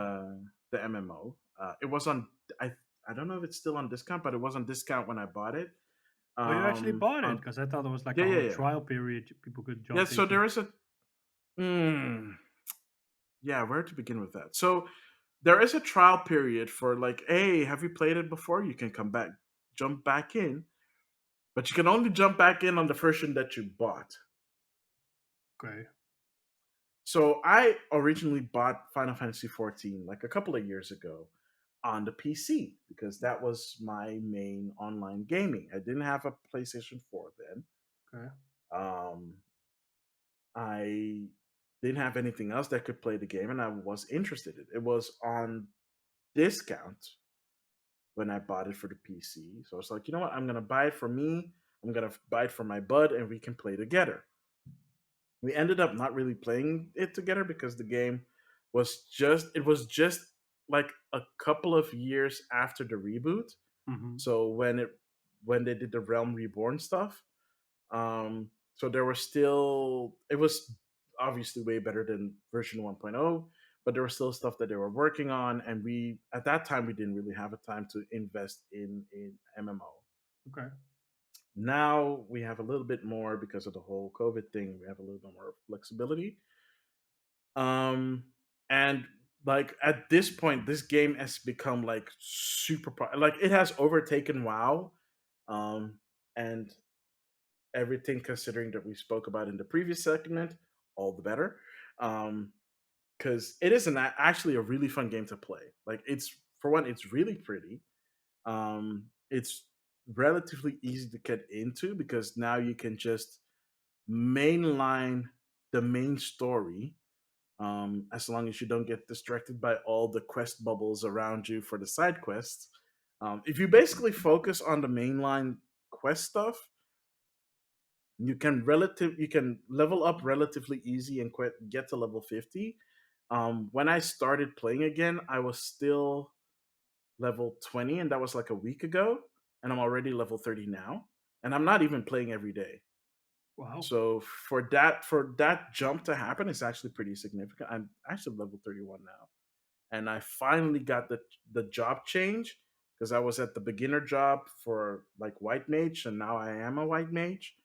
The MMO. It was on. I don't know if it's still on discount, but it was on discount when I bought it. Oh, you actually bought it? On Because I thought it was like Yeah, a yeah, whole yeah. trial period people could jump Yeah, so into. there is a. Mm, yeah, where to begin with that? So there is a trial period for like, hey, have you played it before? You can come back, jump back in, but you can only jump back in on the version that you bought. Okay. So I originally bought Final Fantasy 14 like a couple of years ago on the PC because that was my main online gaming. I didn't have a PlayStation 4 then. Okay. Um, I didn't have anything else that could play the game, and I was interested in it. It was on discount when I bought it for the PC. So I was like, you know what? I'm going to buy it for me. I'm going to buy it for my bud, and we can play together. We ended up not really playing it together because the game it was just like a couple of years after the reboot. Mm-hmm. So when they did the Realm Reborn stuff, so there was still it was obviously way better than version 1.0, but there was still stuff that they were working on, and we at that time we didn't really have a time to invest in MMO. Okay. Now we have a little bit more because of the whole COVID thing. We have a little bit more flexibility. And like at this point, this game has become like like it has overtaken WoW. And everything considering that we spoke about in the previous segment, all the better. Because it is actually a really fun game to play. Like it's for one, it's really pretty. It's relatively easy to get into because now you can just mainline the main story, as long as you don't get distracted by all the quest bubbles around you for the side quests. If you basically focus on the mainline quest stuff, you can level up relatively easy and get to level 50. When I started playing again, I was still level 20, and that was like a week ago, and I'm already level 30 now, and I'm not even playing every day. Wow. So for that jump to happen, it's actually pretty significant. I'm actually level 31 now, and I finally got the job change because I was at the beginner job for like white mage, and now I am a white mage.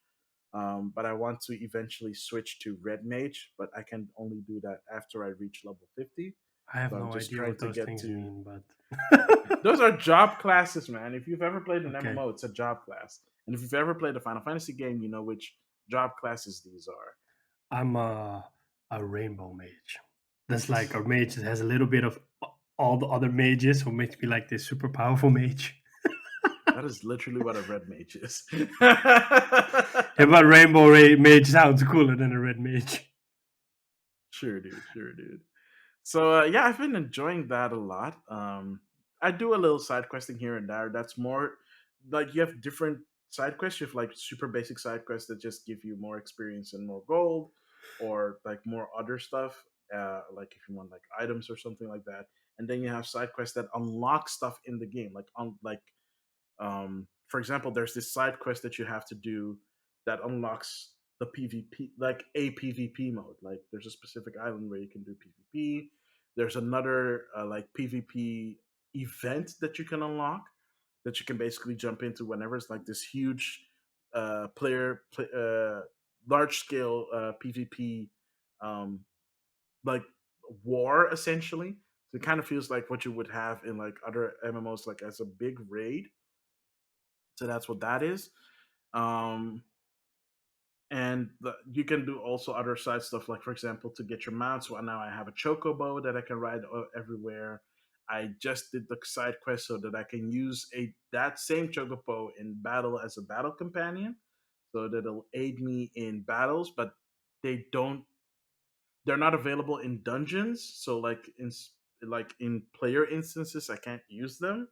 But I want to eventually switch to red mage, but I can only do that after I reach level 50. I have So I'm no just idea trying what to those get things to. mean, but Those are job classes, man. If you've ever played an okay. MMO, it's a job class. And if you've ever played a Final Fantasy game, you know which job classes these are. I'm a rainbow mage. That's like our mage that has a little bit of all the other mages, who makes me like this super powerful mage. That is literally what a red mage is. Yeah, but mage sounds cooler than a red mage. Sure, dude. Sure, dude. So yeah, I've been enjoying that a lot. I do a little side questing here and there. That's more like you have different side quests. You have like super basic side quests that just give you more experience and more gold, or like more other stuff. Like if you want like items or something like that. And then you have side quests that unlock stuff in the game, for example, there's this side quest that you have to do that unlocks the PvP, like a PvP mode. Like there's a specific island where you can do PvP. There's another like PvP event that you can unlock that you can basically jump into whenever. It's like this huge large scale PvP um, like war essentially. So it kind of feels like what you would have in like other MMOs, like as a big raid. So that's what that is. Um, you can do also other side stuff, like for example, to get your mount. So now I have a chocobo that I can ride everywhere. I just did the side quest so that I can use a that same chocobo in battle as a battle companion, so that it'll aid me in battles. But they don't. They're not available in dungeons. So like in player instances, I can't use them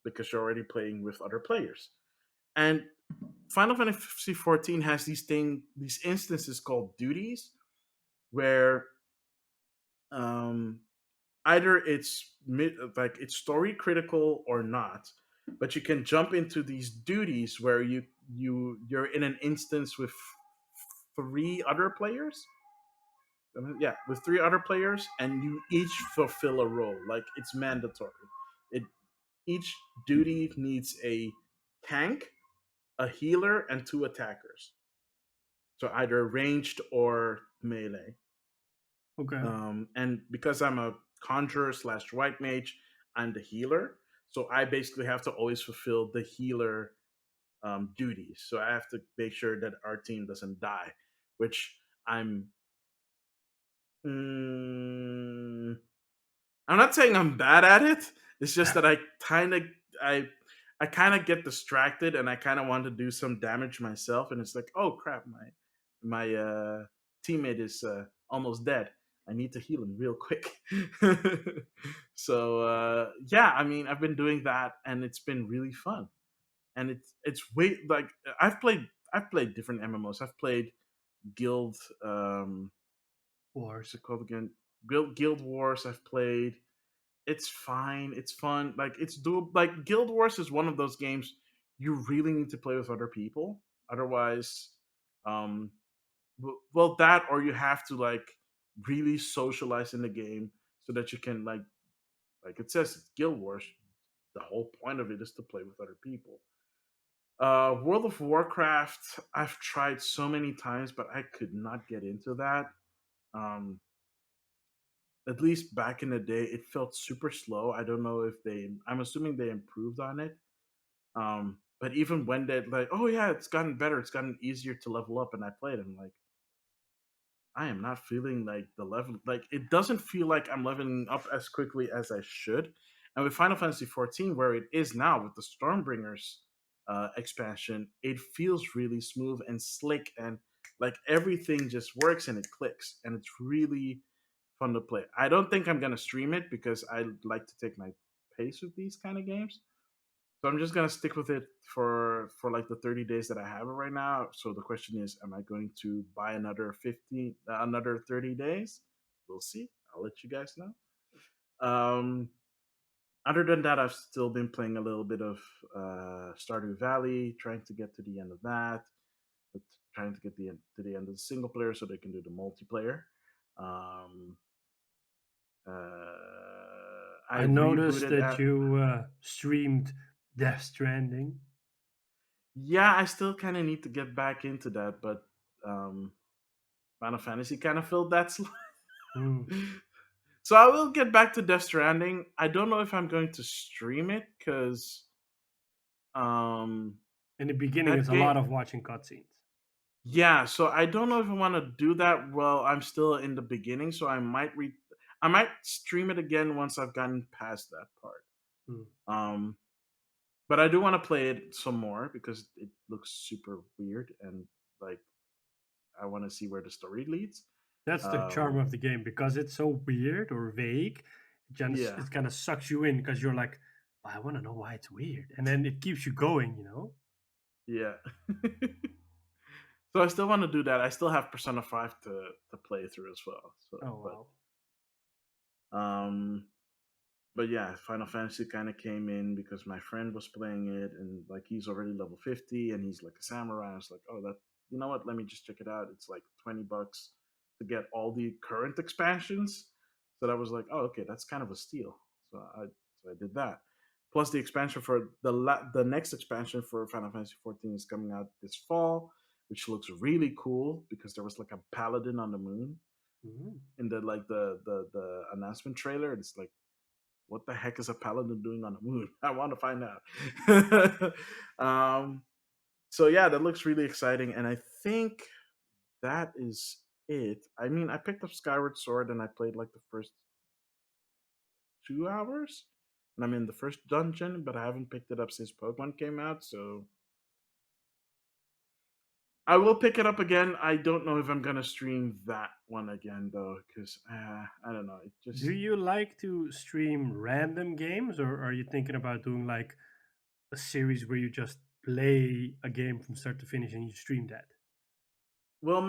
because you're already playing with other players. And Final Fantasy 14 has these instances called duties where um, either like it's story critical or not, but you can jump into these duties where you're in an instance with three other players. Yeah, with three other players, and you each fulfill a role. Like it's mandatory. It Each duty needs a tank, a healer, and two attackers. So either ranged or melee. Okay. And because I'm a conjurer slash white mage, I'm the healer. So I basically have to always fulfill the healer duties. So I have to make sure that our team doesn't die, which mm, I'm not saying I'm bad at it. It's just that I I kind of get distracted and I kind of want to do some damage myself, and it's like, oh crap, my teammate is almost dead. I need to heal him real quick. So yeah, I mean, I've been doing that, and it's been really fun. And it's way like I've played different MMOs. I've played Guild. What's Wars. it called again? Guild Wars. I've played. It's fine. It's fun. Like it's doable. Like Guild Wars is one of those games you really need to play with other people. Otherwise, um, well, that or you have to like really socialize in the game so that you can like it says it's Guild Wars. The whole point of it is to play with other people. World of Warcraft, I've tried so many times, but I could not get into that. Um, at least back in the day, it felt super slow. I don't know if I'm assuming they improved on it. But even when they like, oh yeah, it's gotten better, it's gotten easier to level up, and I played, I'm like, I am not feeling like the level. Like it doesn't feel like I'm leveling up as quickly as I should. And with Final Fantasy 14, where it is now with the Stormbringers expansion, it feels really smooth and slick, and like everything just works and it clicks, and it's really fun to play. I don't think I'm gonna stream it because I like to take my pace with these kind of games. So I'm just gonna stick with it for like the 30 days that I have it right now. So the question is, am I going to buy another 30 days? We'll see. I'll let you guys know. Um, Other than that, I've still been playing a little bit of Stardew Valley, trying to get to the end of that, but trying to get to the end of the single player so they can do the multiplayer. Um, I I noticed rebooted. that you streamed Death Stranding. Yeah, I still kind of need to get back into that, but um, Final Fantasy kind of filled that slot. Hmm. So I will get back to Death Stranding. I don't know if I'm going to stream it because um, In the beginning, that it's a lot game. of watching cutscenes. Yeah, so I don't know if I want to do that while I'm still in the beginning. So I might read. I might stream it again once I've gotten past that part. Hmm. Um, but I do want to play it some more because it looks super weird and like I want to see where the story leads. That's the charm Um, of the game because it's so weird or vague. yeah, It kind of sucks you in because you're like, I want to know why it's weird, and then it keeps you going. yeah. So I still want to do that. I still have Persona 5 to play through as well. So, Oh wow. um, but yeah, Final Fantasy kind of came in because my friend was playing it, and like he's already level 50, and he's like a samurai. I was like, oh, that you know what? Let me just check it out. It's like $20 to get all the current expansions. So that was like, oh, okay, that's kind of a steal. So I did that. Plus, the expansion for the next expansion for Final Fantasy 14 is coming out this fall, which looks really cool because there was like a paladin on the moon Mhm. in the the announcement trailer. It's like, what the heck is a paladin doing on the moon? I want to find out. So yeah, that looks really exciting, and I think that is it. I mean, I picked up Skyward Sword and I played like the first 2 hours, and I'm in the first dungeon, but I haven't picked it up since Pokemon came out. So I will pick it up again. I don't know if I'm gonna stream that one again though, because I don't know. It Do just you like to stream random games, or are you thinking about doing like a series where you just play a game from start to finish and you stream that? well,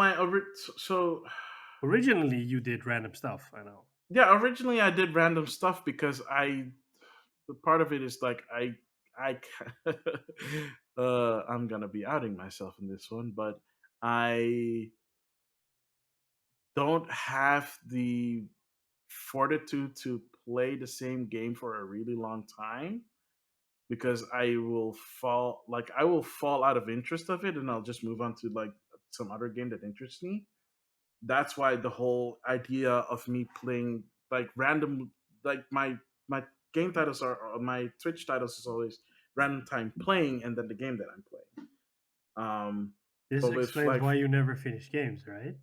so Originally, you did random stuff. I know. yeah, originally I did random stuff because I the part of it is like I I'm gonna be outing myself in this one, but I don't have the fortitude to play the same game for a really long time because I will fall out of interest of it and I'll just move on to like some other game that interests me. That's why the whole idea of me playing like random like my game titles are or my Twitch titles is always random time playing and then the game that I'm playing. This But with explains like why you never finish games, right?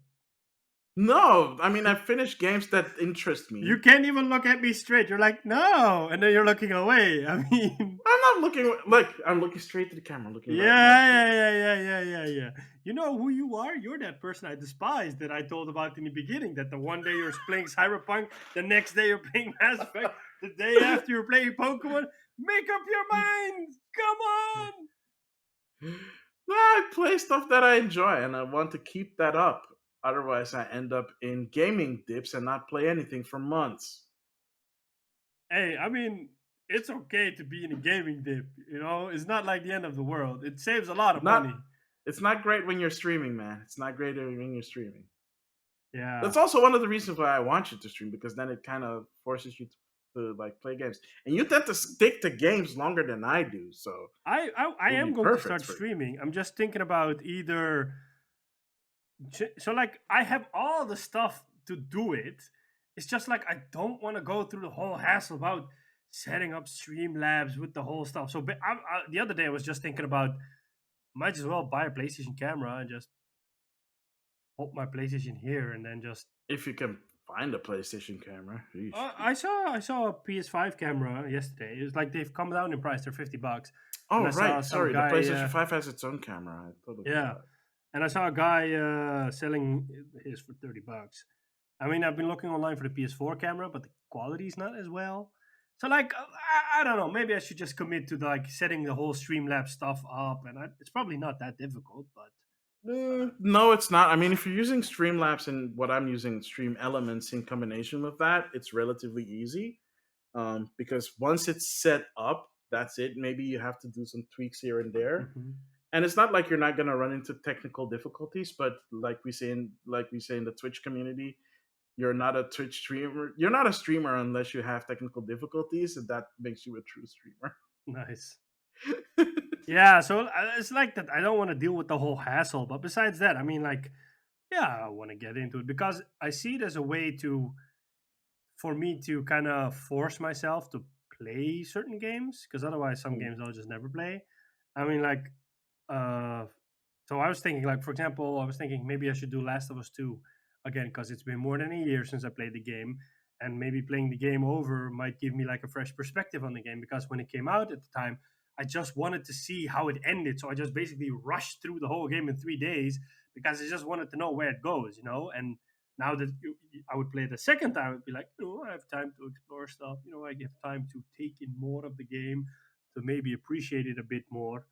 no, I mean I finished games that interest You me. can't even look at me straight. You're like, no, and then you're looking away. I mean, I'm not looking like I'm looking straight to the camera, looking right at yeah, you. yeah, yeah, yeah, yeah, yeah, yeah. You know who you are? You're that person I despise that I told about in the beginning. That the one day you're playing Cyberpunk, the next day you're playing Mass Effect, the day after you're playing Pokemon. Make up your mind. Come on. No, I play stuff that I enjoy and I want to keep that up. Otherwise, I end up in gaming dips and not play anything for months. Hey, I mean, it's okay to be in a gaming dip. It's not like the end of the world. It saves a lot of Not, money. it's not great when you're streaming, man. It's not great when you're streaming. Yeah. That's also one of the reasons why I want you to stream because then it kind of forces you to like play games, and you tend to stick to games longer than I do. So I it would be am going to perfect start for you. streaming. I'm just thinking about either. So, like, I have all the stuff to do it. It's just like I don't want to go through the whole hassle about setting up Streamlabs with the whole stuff. So, the other day I was just thinking about might as well buy a PlayStation camera and just hold my PlayStation here and then just. If you can find a PlayStation camera, Yeesh. I saw a PS5 camera yesterday. It was like they've come down in price. They're $50, and Oh I saw right, some sorry. The guy. PlayStation 5 has its own camera. I totally Yeah, forgot. and I saw a guy selling his for $30. I mean, I've been looking online for the PS4 camera, but the quality's not as well. So, like, I don't know. Maybe I should just commit to like setting the whole Streamlabs stuff up, and it's probably not that difficult. But No, it's not. I mean, if you're using Streamlabs and what I'm using, Stream Elements in combination with that, it's relatively easy. Because once it's set up, that's it. Maybe you have to do some tweaks here and there, mhm. and it's not like you're not going to run into technical difficulties. But like we say in the Twitch community, you're not a Twitch streamer. You're not a streamer unless you have technical difficulties, and that makes you a true streamer. Nice. Yeah, so it's like that. I don't want to deal with the whole hassle. But besides that, I mean, like, yeah, I want to get into it because I see it as a way to for me to kind of force myself to play certain games because otherwise some Mm. games I'll just never play. I mean, like, uh, so I was thinking, like, for example, I was thinking maybe I should do Last of Us 2 again because it's been more than a year since I played the game. and maybe playing the game over might give me like a fresh perspective on the game, because when it came out at the time, I just wanted to see how it ended. So I just basically rushed through the whole game in 3 days because I just wanted to know where it goes, And now that I would play it the second time, I'd be like, I have time to explore stuff. I have time to take in more of the game, to maybe appreciate it a bit more.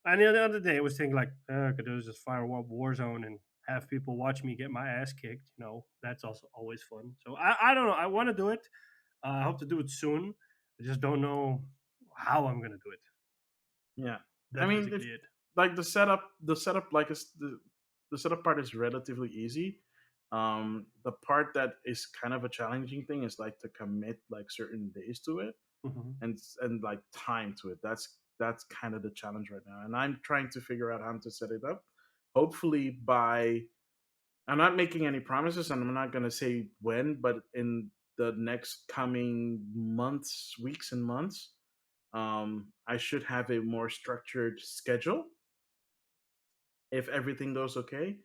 And the other day, I was thinking like, I could just fire up Warzone and have people watch me get my ass kicked. That's also always fun. So I don't know. I want to do it. I hope to do it soon. I just don't know how I'm gonna do it. Yeah, I That's mean, if basically it. like the setup, like is the setup part is relatively easy. The part that is kind of a challenging thing is like to commit like certain days to it Hmm. and like time to it. That's kind of the challenge right now, and I'm trying to figure out how to set it up. Hopefully, by I'm not making any promises, and I'm not going to say when, but in the next coming months, weeks, and months, I should have a more structured schedule if everything goes okay.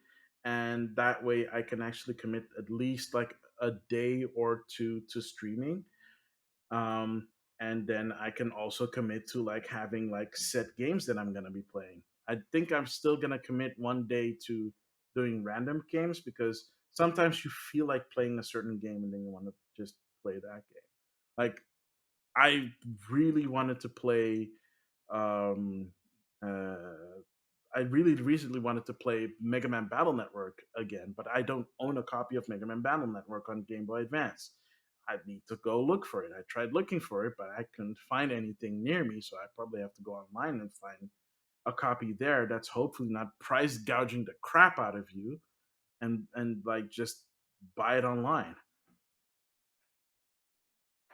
And that way I can actually commit at least like a day or two to streaming. Um, and then I can also commit to like having like set games that I'm going to be playing. I think I'm still going to commit one day to doing random games because sometimes you feel like playing a certain game and then you want to just play that game. Like I really wanted to play um, uh, I really recently wanted to play Mega Man Battle Network again, but I don't own a copy of Mega Man Battle Network on Game Boy Advance. I need to go look for it. I tried looking for it, but I couldn't find anything near me, so I probably have to go online and find a copy there that's hopefully not price gouging the crap out of you and like just buy it online.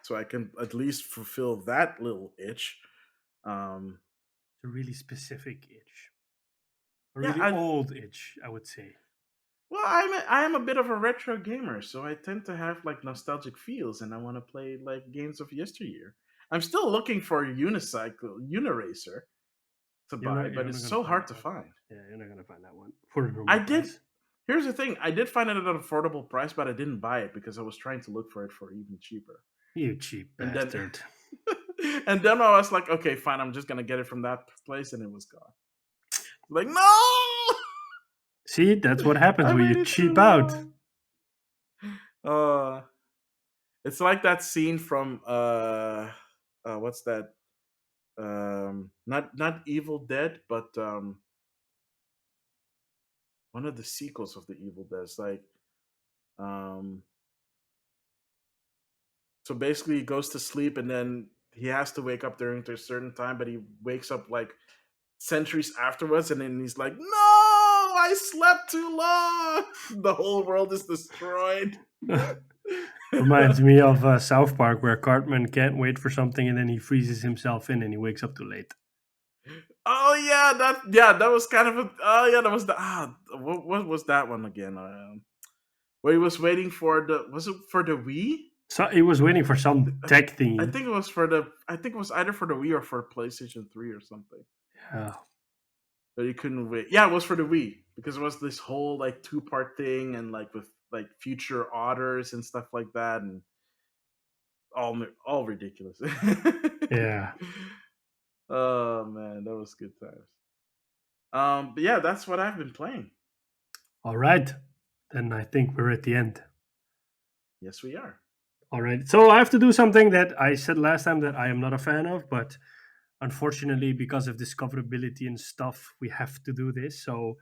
So I can at least fulfill that little itch. Um, It's a really specific itch, a yeah, really old itch, I would say. well, I am a bit of a retro gamer, so I tend to have like nostalgic feels, and I want to play like games of yesteryear. I'm still looking for a unicycle Uniracer to buy, but You're it's not gonna so find hard that to one. find. Yeah, you're not gonna find that one for a I normal did. price. Here's the thing: I did find it at an affordable price, but I didn't buy it because I was trying to look for it for even cheaper. You cheap And then, bastard. and then I was like, okay, fine, I'm just gonna get it from that place, and it was gone. Like, no, See, that's what happens I when you waited too cheap out. long. Uh, It's like that scene from what's that? Not Evil Dead, but one of the sequels of the Evil Dead. It's like um so basically he goes to sleep and then he has to wake up during a certain time, but he wakes up like centuries afterwards and then he's like, "No, I slept too long. The whole world is destroyed." Reminds me of South Park, where Cartman can't wait for something and then he freezes himself in and he wakes up too late. Oh yeah, that was kind of a oh yeah, that was the what was that one again? Where he was waiting for the was it for the Wii? So he was waiting for some tech I thingy. think it was I think it was either for the Wii or for PlayStation 3 or something. Yeah. But you couldn't wait. Yeah, it was for the Wii because it was this whole like two-part thing and like with like future otters and stuff like that and all ridiculous. Yeah. Oh man, that was good times. But yeah, that's what I've been playing. All right. Then I think we're at the end. Yes, we are. All right. So I have to do something that I said last time that I am not a fan of, but unfortunately, because of discoverability and stuff, we have to do this. So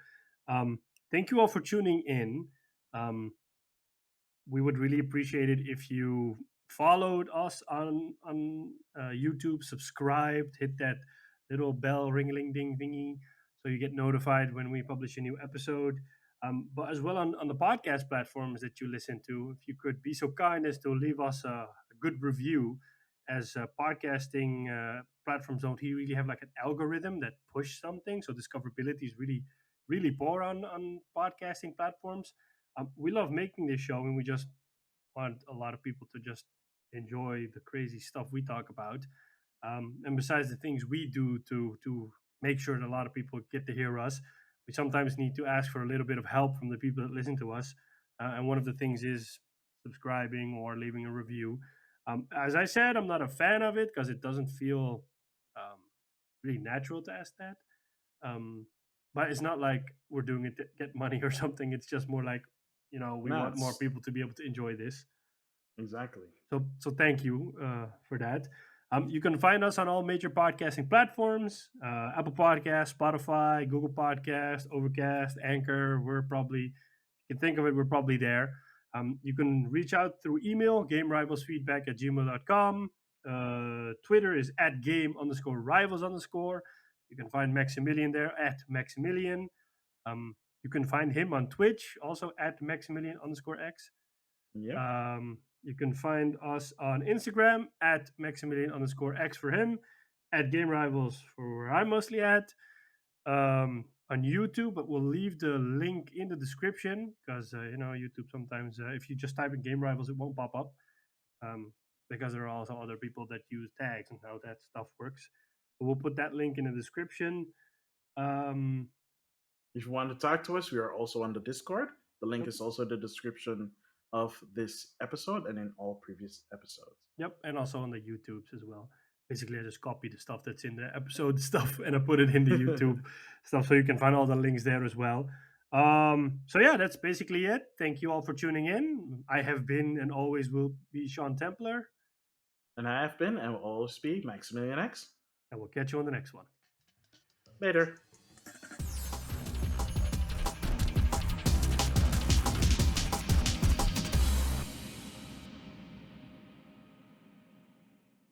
thank you all for tuning in. Um, we would really appreciate it if you followed us on YouTube, subscribed, hit that little bell ring a ling ding thingy so you get notified when we publish a new episode. But as well on the podcast platforms that you listen to, if you could be so kind as to leave us a good review, as podcasting platforms don't really have like an algorithm that push something, so discoverability is really poor on podcasting platforms. We love making this show, and we just want a lot of people to just enjoy the crazy stuff we talk about. And besides the things we do to make sure that a lot of people get to hear us, we sometimes need to ask for a little bit of help from the people that listen to us. And one of the things is subscribing or leaving a review. As I said, I'm not a fan of it because it doesn't feel um, really natural to ask that. Um, but it's not like we're doing it to get money or something. It's just more like, we No, want more it's people to be able to enjoy this. exactly. So thank you for that. You can find us on all major podcasting platforms: Apple Podcasts, Spotify, Google Podcast, Overcast, Anchor. We're probably, you can think of it, we're probably there. You can reach out through email, gamerivalsfeedback@gmail.com. Twitter is @game_rivals_. You can find Maximillian there @Maxemillian. You can find him on Twitch, also @Maximillian_X. Yep. You can find us on Instagram @Maximillian_X for him, Game Rivals for where I'm mostly at. On YouTube, but we'll leave the link in the description because YouTube sometimes if you just type in Game Rivals, it won't pop up um, because there are also other people that use tags and how that stuff works. So we'll put that link in the description. Um, If you want to talk to us, we are also on the Discord. The link is also in the description of this episode and in all previous episodes. Yep, and also on the YouTubes as well. Basically, I just copy the stuff that's in the episode stuff and I put it in the YouTube stuff, so you can find all the links there as well. So yeah, that's basically it. Thank you all for tuning in. I have been and always will be Sean Templar, And I have been and will always be Maximillian X. and we'll catch you on the next one. Later.